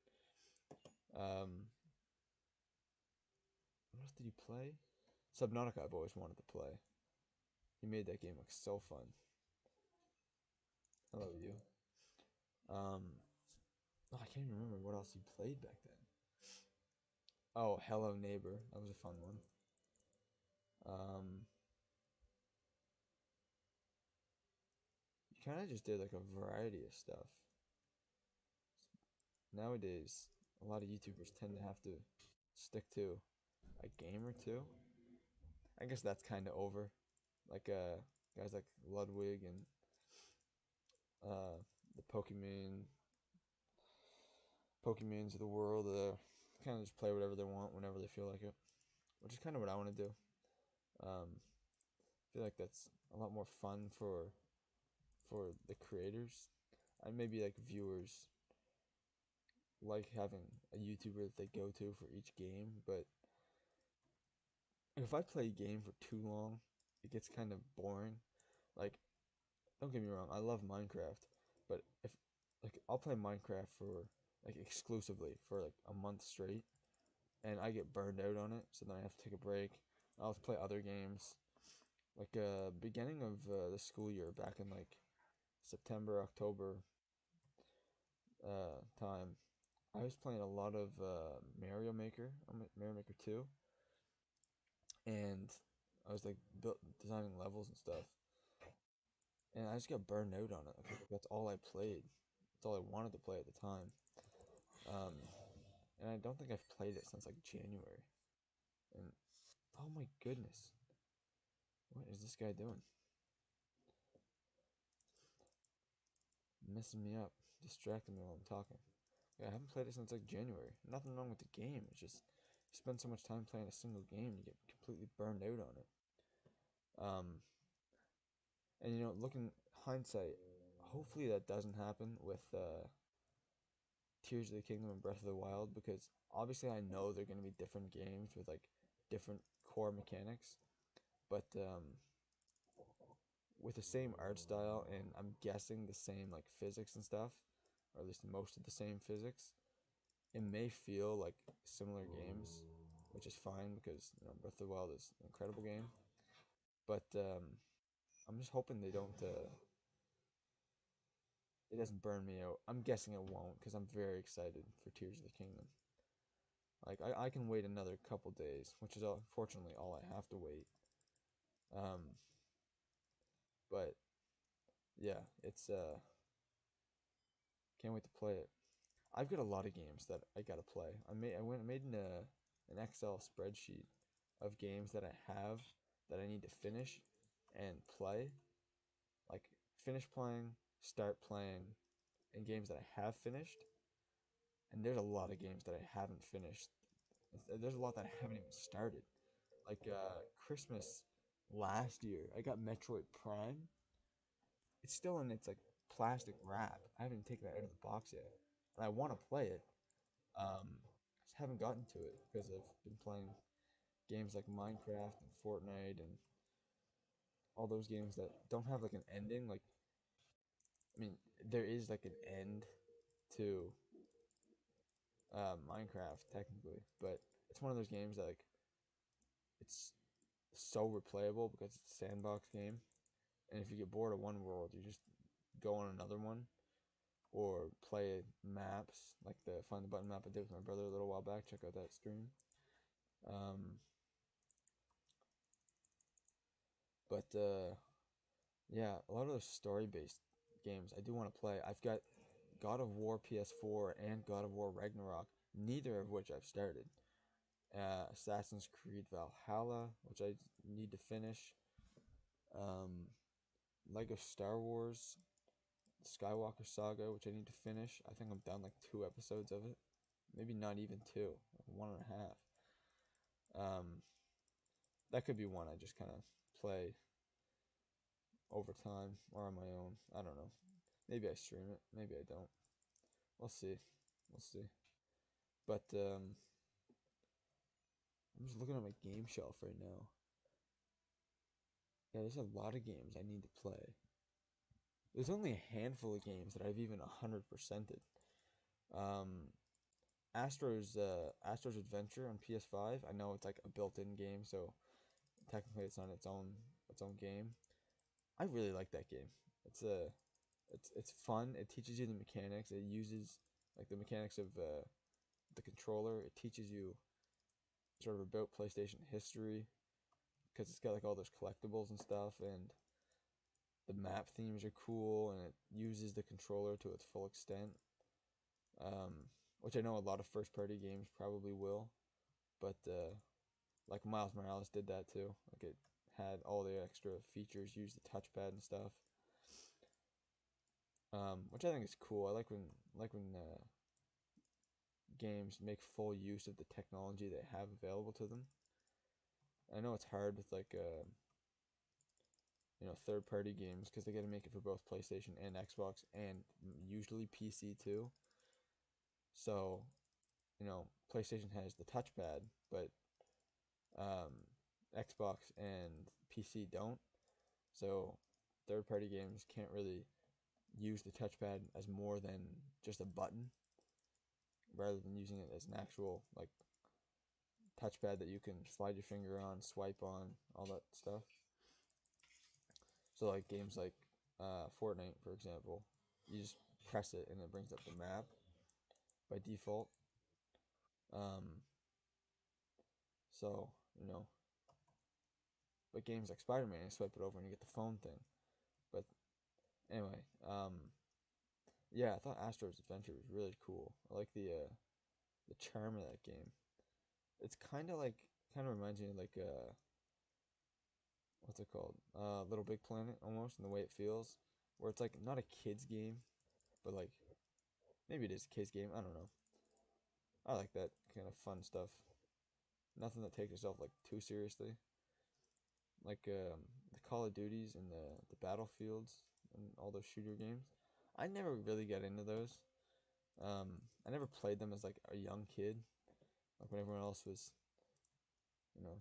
What else did he play? Subnautica I've always wanted to play. He made that game look so fun. Hello, you. Um, oh, I can't even remember what else he played back then. Oh, Hello Neighbor. That was a fun one. You kind of just did like a variety of stuff. Nowadays, a lot of YouTubers tend to have to stick to a game or two. I guess that's kind of over. Like guys like Ludwig and the Pokemans of the world, kind of just play whatever they want whenever they feel like it, which is kind of what I want to do. I feel like that's a lot more fun for the creators and maybe like viewers like having a YouTuber that they go to for each game, but if I play a game for too long, it gets kind of boring. Like, don't get me wrong, I love Minecraft, but if like I'll play Minecraft for like exclusively for like a month straight, and I get burned out on it, so then I have to take a break. I'll have to play other games. Like beginning of the school year, back in like September, October time, I was playing a lot of Mario Maker, Mario Maker 2, and I was like designing levels and stuff, and I just got burned out on it. Like, that's all I played. That's all I wanted to play at the time. Um, and I don't think I've played it since like January. And oh my goodness, what is this guy doing? Messing me up, distracting me while I'm talking. Yeah, I haven't played it since like January. Nothing wrong with the game. It's just you spend so much time playing a single game, you get completely burned out on it. Um, and looking hindsight, hopefully that doesn't happen with Tears of the Kingdom and Breath of the Wild, because obviously I know they're going to be different games with like different core mechanics, but with the same art style and I'm guessing the same like physics and stuff, or at least most of the same physics, it may feel like similar games, which is fine because Breath of the Wild is an incredible game. But I'm just hoping they don't. It doesn't burn me out. I'm guessing it won't because I'm very excited for Tears of the Kingdom. Like I can wait another couple days, which is unfortunately all I have to wait. Um, but yeah, it's can't wait to play it. I've got a lot of games that I gotta play. I made an Excel spreadsheet of games that I have that I need to finish and play. Like finish playing, start playing, and games that I have finished. And there's a lot of games that I haven't finished. There's a lot that I haven't even started. Like Christmas last year, I got Metroid Prime. It's still in its like plastic wrap. I haven't taken that out of the box yet, and I want to play it. Just haven't gotten to it because I've been playing games like Minecraft and Fortnite and all those games that don't have like an ending. Like, I mean, there is like an end to Minecraft technically, but it's one of those games that like it's so replayable because it's a sandbox game, and if you get bored of one world, you just go on another one or play maps like the Find the Button map I did with my brother a little while back. Check out that stream. Um, But yeah, a lot of those story-based games I do want to play. I've got God of War PS4 and God of War Ragnarok, neither of which I've started. Assassin's Creed Valhalla, which I need to finish. Um, Lego Star Wars Skywalker Saga, which I need to finish. I think I'm down like 2 episodes of it. Maybe not even two, like 1.5. That could be one I just kind of play over time or on my own. I don't know. Maybe I stream it. Maybe I don't. We'll see. We'll see. But I'm just looking at my game shelf right now. Yeah, there's a lot of games I need to play. There's only a handful of games that I've even 100%ed. Um, Astro's Adventure on PS5. I know it's like a built-in game, so technically it's not its own game. I really like that game. It's a it's fun. It teaches you the mechanics. It uses like the mechanics of the controller. It teaches you sort of about PlayStation history because it's got like all those collectibles and stuff, and the map themes are cool, and it uses the controller to its full extent. Um, which I know a lot of first-party games probably will, but like Miles Morales did that too. Like it had all the extra features, used the touchpad and stuff, which I think is cool. I like when games make full use of the technology they have available to them. I know it's hard with like third party games because they got to make it for both PlayStation and Xbox and usually PC too. So PlayStation has the touchpad, but um, Xbox and PC don't. So third party games can't really use the touchpad as more than just a button rather than using it as an actual like touchpad that you can slide your finger on, swipe on, all that stuff. So like games like Fortnite, for example, you just press it and it brings up the map by default. Um, so but games like Spider-Man, you swipe it over and you get the phone thing. But anyway, yeah, I thought Astro's Adventure was really cool. I like the charm of that game. It's kind of reminds me of like what's it called? Little Big Planet almost in the way it feels, where it's like not a kids game, but like maybe it is a kids game. I don't know. I like that kind of fun stuff. Nothing that takes itself like too seriously, like the Call of Duties and the Battlefields and all those shooter games. I never really got into those. I never played them as like a young kid, like when everyone else was,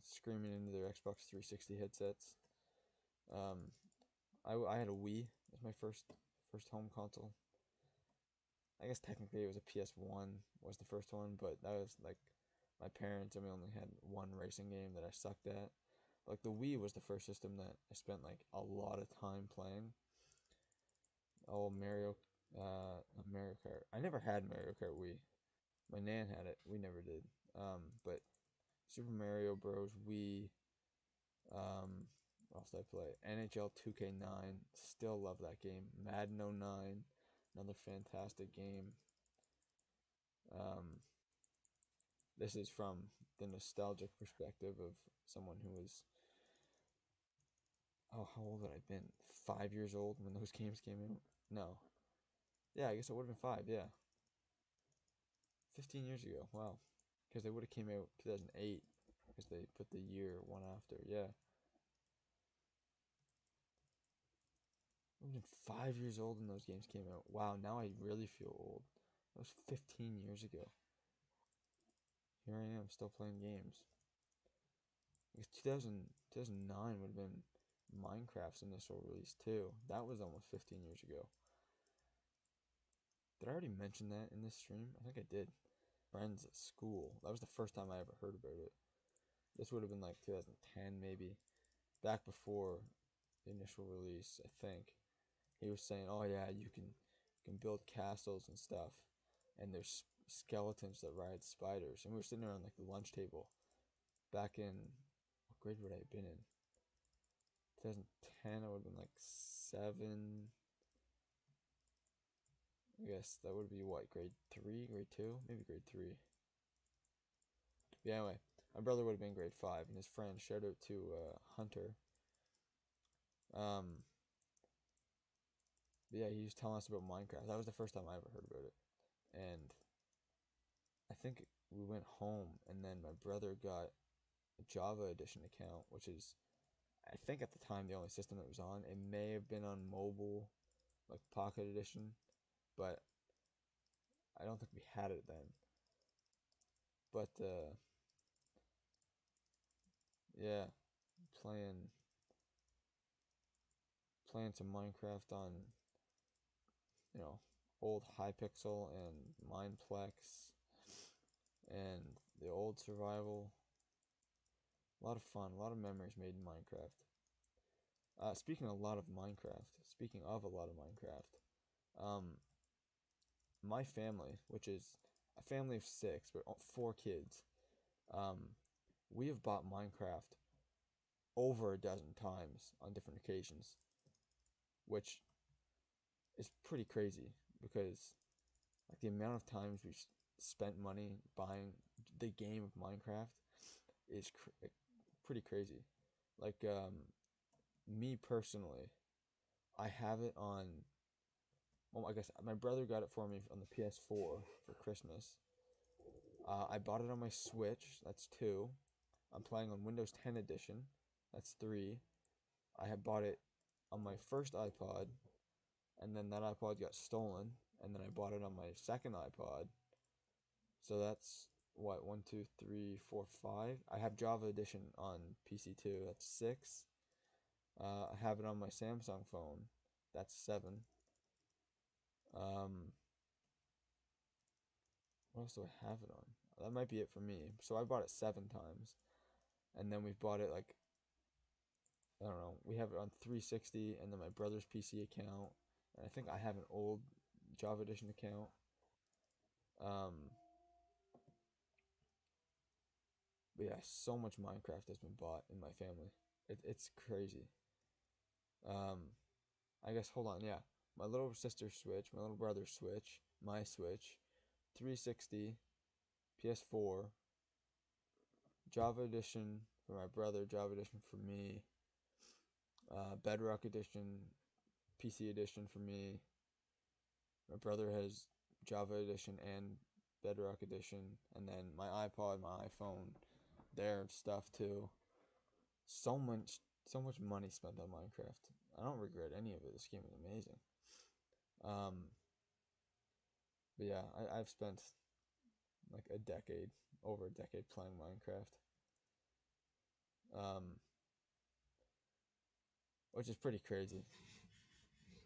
screaming into their Xbox 360 headsets. Um, I had a Wii as my first home console. I guess technically it was a PS1 was the first one, but that was like my parents and we only had one racing game that I sucked at. Like the Wii was the first system that I spent like a lot of time playing. Oh, Mario Kart. I never had Mario Kart Wii. My nan had it. We never did. But Super Mario Bros. Wii. What else did I play? NHL 2K9. Still love that game. Madden 09. Another fantastic game. Um, this is from the nostalgic perspective of someone who was, oh, how old had I been? 5 years old when those games came out? No. Yeah, I guess it would have been five. Yeah. 15 years ago. Wow. Because they would have came out 2008 because they put the year one after. Yeah. I would have been 5 years old when those games came out. Wow, now I really feel old. That was 15 years ago. Here I am still playing games. I guess 2009 would have been Minecraft's initial release too. That was almost 15 years ago. Did I already mention that in this stream? I think I did. Friends at school. That was the first time I ever heard about it. This would have been like 2010 maybe. Back before the initial release, I think. He was saying, "Oh yeah, you can build castles and stuff, and there's skeletons that ride spiders." And we were sitting around like the lunch table back in what grade would I have been in? 2010, I would have been like 7. I guess that would be what, grade 3, grade 2? Maybe grade 3. Yeah, anyway, my brother would have been grade 5, and his friend, shout out to Hunter. Yeah, he was telling us about Minecraft. That was the first time I ever heard about it. And I think we went home, and then my brother got a Java Edition account, which is, I think at the time, the only system it was on. It may have been on mobile, like Pocket Edition, but I don't think we had it then. But yeah, playing some Minecraft on, you know, old Hypixel and Mineplex and the old survival. A lot of fun, a lot of memories made in Minecraft. Speaking of a lot of Minecraft, um, my family, which is a family of 6, but 4 kids, um, we have bought Minecraft over a dozen times on different occasions, which is pretty crazy because like the amount of times we've spent money buying the game of Minecraft is pretty crazy. Like me personally, I have it on. Well, I guess my brother got it for me on the PS4 for Christmas. I bought it on my Switch. That's 2. I'm playing on Windows 10 edition. That's 3. I had bought it on my first iPod, and then that iPod got stolen, and then I bought it on my second iPod. So that's what, 1, 2, 3, 4, 5. I have Java Edition on PC too. That's 6. I have it on my Samsung phone. That's 7. Um, what else do I have it on? That might be it for me. So I bought it 7 times, and then we've bought it like, I don't know. We have it on 360, and then my brother's PC account, and I think I have an old Java Edition account. Um, but yeah, so much Minecraft has been bought in my family. It's crazy. Um, I guess, hold on, yeah. My little sister's Switch, my little brother's Switch, my Switch, 360, PS4, Java Edition for my brother, Java Edition for me, Bedrock Edition, PC Edition for me. My brother has Java Edition and Bedrock Edition, and then my iPod, my iPhone, their stuff too. So much money spent on Minecraft. I don't regret any of it. This game is amazing. Um, but yeah, I've spent like a decade, over a decade playing Minecraft. Um, which is pretty crazy.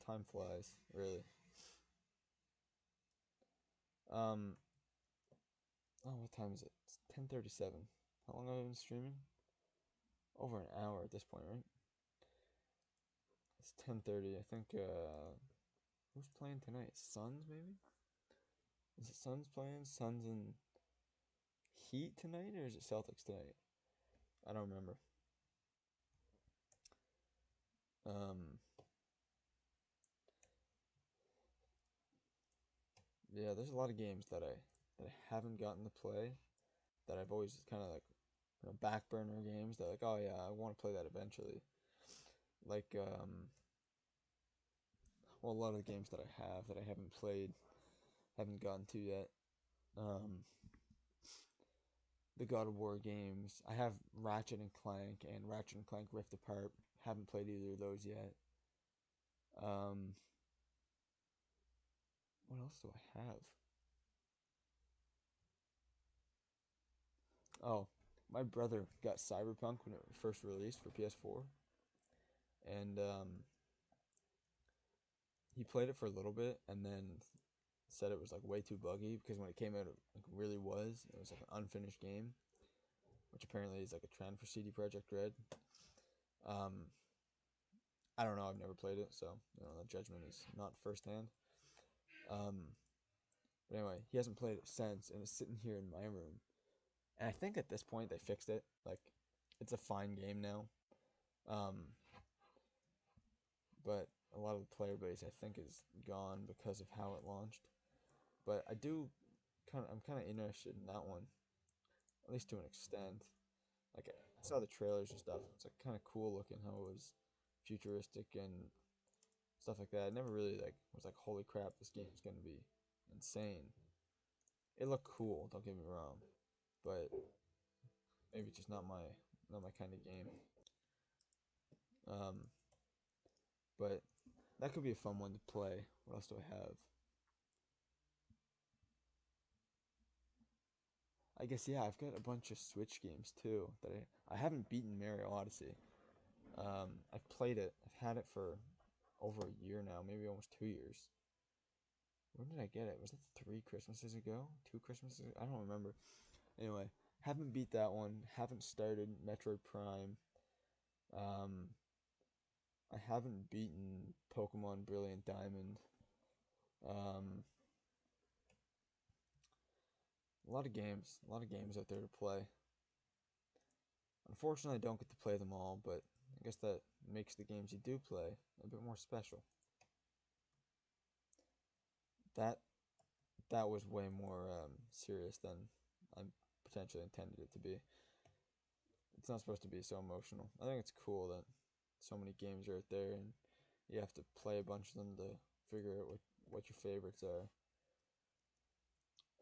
Time flies, really. Um, oh, what time is it? It's 10:37. How long have I been streaming? Over an hour at this point, right? It's 10:30. I think. Who's playing tonight? Suns, maybe. Is it Suns playing? Suns and Heat tonight, or is it Celtics tonight? I don't remember. Um, yeah, there's a lot of games that I haven't gotten to play that I've always kind of like, back burner games that like, oh yeah, I want to play that eventually. Like well, a lot of the games that I have that I haven't played, haven't gotten to yet. Um, the God of War games. I have Ratchet and Clank and Ratchet and Clank Rift Apart. Haven't played either of those yet. Um, what else do I have? Oh, my brother got Cyberpunk when it first released for PS4, and he played it for a little bit, and then said it was like way too buggy because when it came out, it like really was. It was like an unfinished game, which apparently is like a trend for CD Projekt Red. Um, I don't know. I've never played it, so the judgment is not firsthand. Um, but anyway, he hasn't played it since, and it's sitting here in my room. And I think at this point they fixed it. Like, it's a fine game now. Um, but a lot of the player base I think is gone because of how it launched. But I'm kind of interested in that one, at least to an extent. Like I saw the trailers and stuff. It's like kind of cool looking how it was futuristic and stuff like that. I never really like was like, holy crap, this game is gonna be insane. It looked cool, don't get me wrong, but maybe just not my kind of game. Um, but that could be a fun one to play. What else do I have? I guess yeah, I've got a bunch of Switch games too that I haven't beaten Mario Odyssey. I've played it. I've had it for over a year now, maybe almost 2 years. When did I get it? Was it 3 Christmases ago? 2 Christmases? I don't remember. Anyway, haven't beat that one. Haven't started Metroid Prime. Um, I haven't beaten Pokemon Brilliant Diamond. Um, a lot of games out there to play. Unfortunately, I don't get to play them all, but I guess that makes the games you do play a bit more special. That that was way more serious than I potentially intended it to be. It's not supposed to be so emotional. I think it's cool that so many games are out there and you have to play a bunch of them to figure out what your favorites are.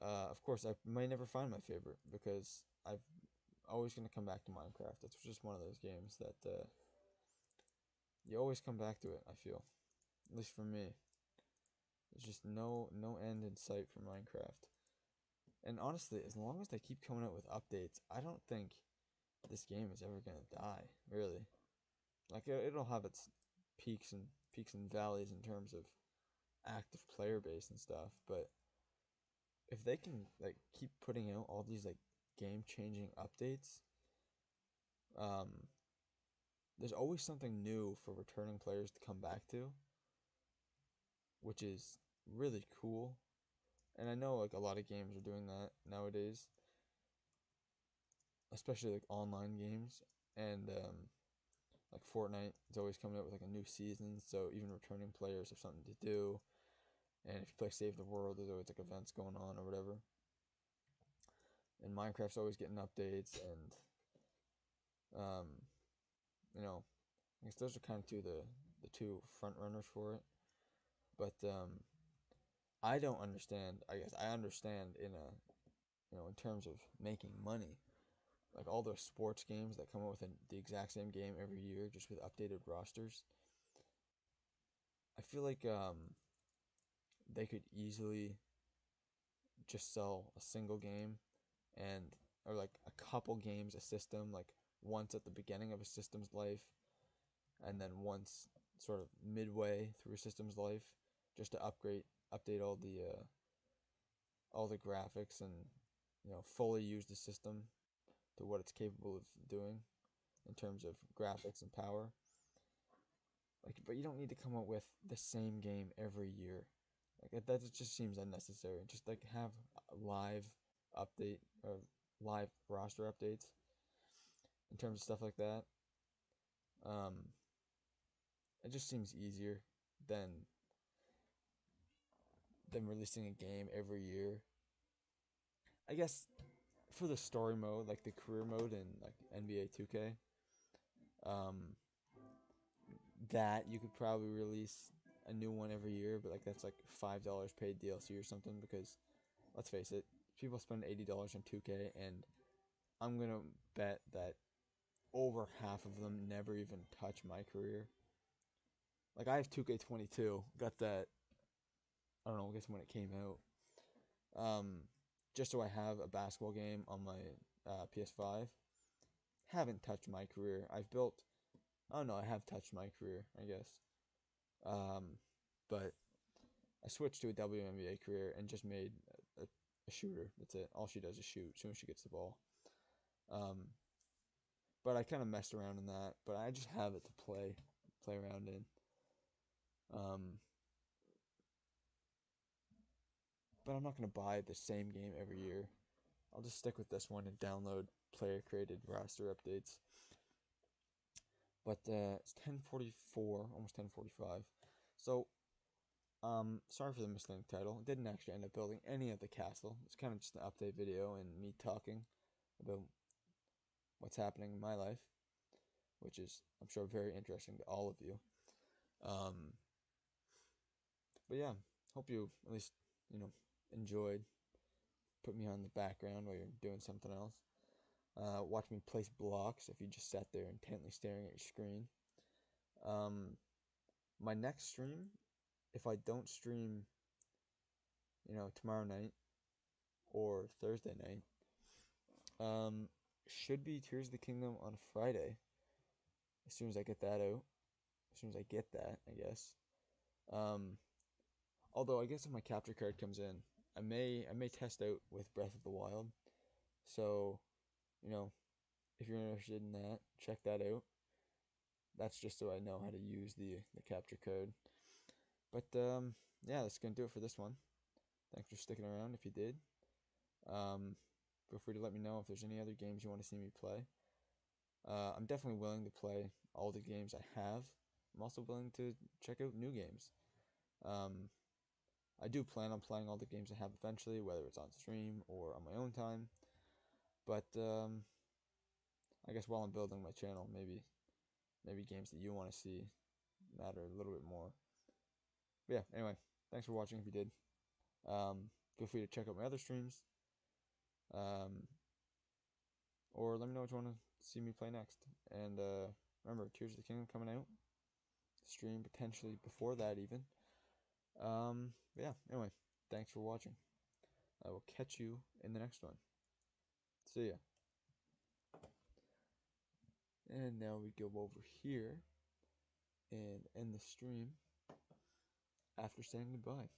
Of course, I might never find my favorite because I've always going to come back to Minecraft. It's just one of those games that you always come back to it, I feel. At least for me. There's just no end in sight for Minecraft. And honestly, as long as they keep coming out with updates, I don't think this game is ever going to die, really. Like it'll have its peaks and valleys in terms of active player base and stuff, but if they can like keep putting out all these like game changing updates, um, there's always something new for returning players to come back to, which is really cool. And I know like a lot of games are doing that nowadays, especially like online games. And like Fortnite is always coming out with like a new season, so even returning players have something to do. And if you play Save the World, there's always like events going on or whatever. And Minecraft's always getting updates, and um, you know, I guess those are kind of the two front runners for it. But I don't understand. I guess I understand in a in terms of making money, like all those sports games that come out with the exact same game every year, just with updated rosters. I feel like they could easily just sell a single game and or like a couple games a system, like once at the beginning of a system's life and then once sort of midway through a system's life, just to update all the graphics and fully use the system to what it's capable of doing in terms of graphics and power. Like, but you don't need to come up with the same game every year. Like that just seems unnecessary. Just like have a live update or live roster updates in terms of stuff like that. Um, it just seems easier than releasing a game every year. I guess for the story mode, like the career mode in like NBA 2K, um, that you could probably release a new one every year, but like that's like $5 paid DLC or something because let's face it, people spend $80 on 2K and I'm gonna bet that over half of them never even touch my career. Like I have 2K22, got that I don't know, I guess when it came out. Just so I have a basketball game on my PS5. Haven't touched my career. I've built. Oh no, I have touched my career, I guess. Um, but I switched to a WNBA career and just made a shooter. That's it. All she does is shoot as soon as she gets the ball. Um, but I kind of messed around in that. But I just have it to play around in. But I'm not gonna buy the same game every year. I'll just stick with this one and download player created roster updates. But it's 10:44, almost 10:45. So, sorry for the misleading title. I didn't actually end up building any of the castle. It's kind of just an update video and me talking about what's happening in my life, which is, I'm sure, very interesting to all of you. But yeah, hope you at least, enjoyed. Put me on the background while you're doing something else. Watch me place blocks if you just sat there intently staring at your screen. My next stream, if I don't stream, tomorrow night or Thursday night, should be Tears of the Kingdom on Friday. As soon as I get that out, as soon as I get that, I guess. Although I guess if my capture card comes in, I may test out with Breath of the Wild. So, if you're interested in that, check that out. That's just so I know how to use the capture code. But yeah, that's gonna do it for this one. Thanks for sticking around if you did. Feel free to let me know if there's any other games you want to see me play. I'm definitely willing to play all the games I have. I'm also willing to check out new games. I do plan on playing all the games I have eventually, whether it's on stream or on my own time. But I guess while I'm building my channel, maybe games that you want to see matter a little bit more. But yeah, anyway, thanks for watching if you did. Feel free to check out my other streams. Or let me know what you want to see me play next. And remember, Tears of the Kingdom coming out. Stream potentially before that even. Yeah, anyway, thanks for watching. I will catch you in the next one. See ya. And now we go over here and end the stream after saying goodbye.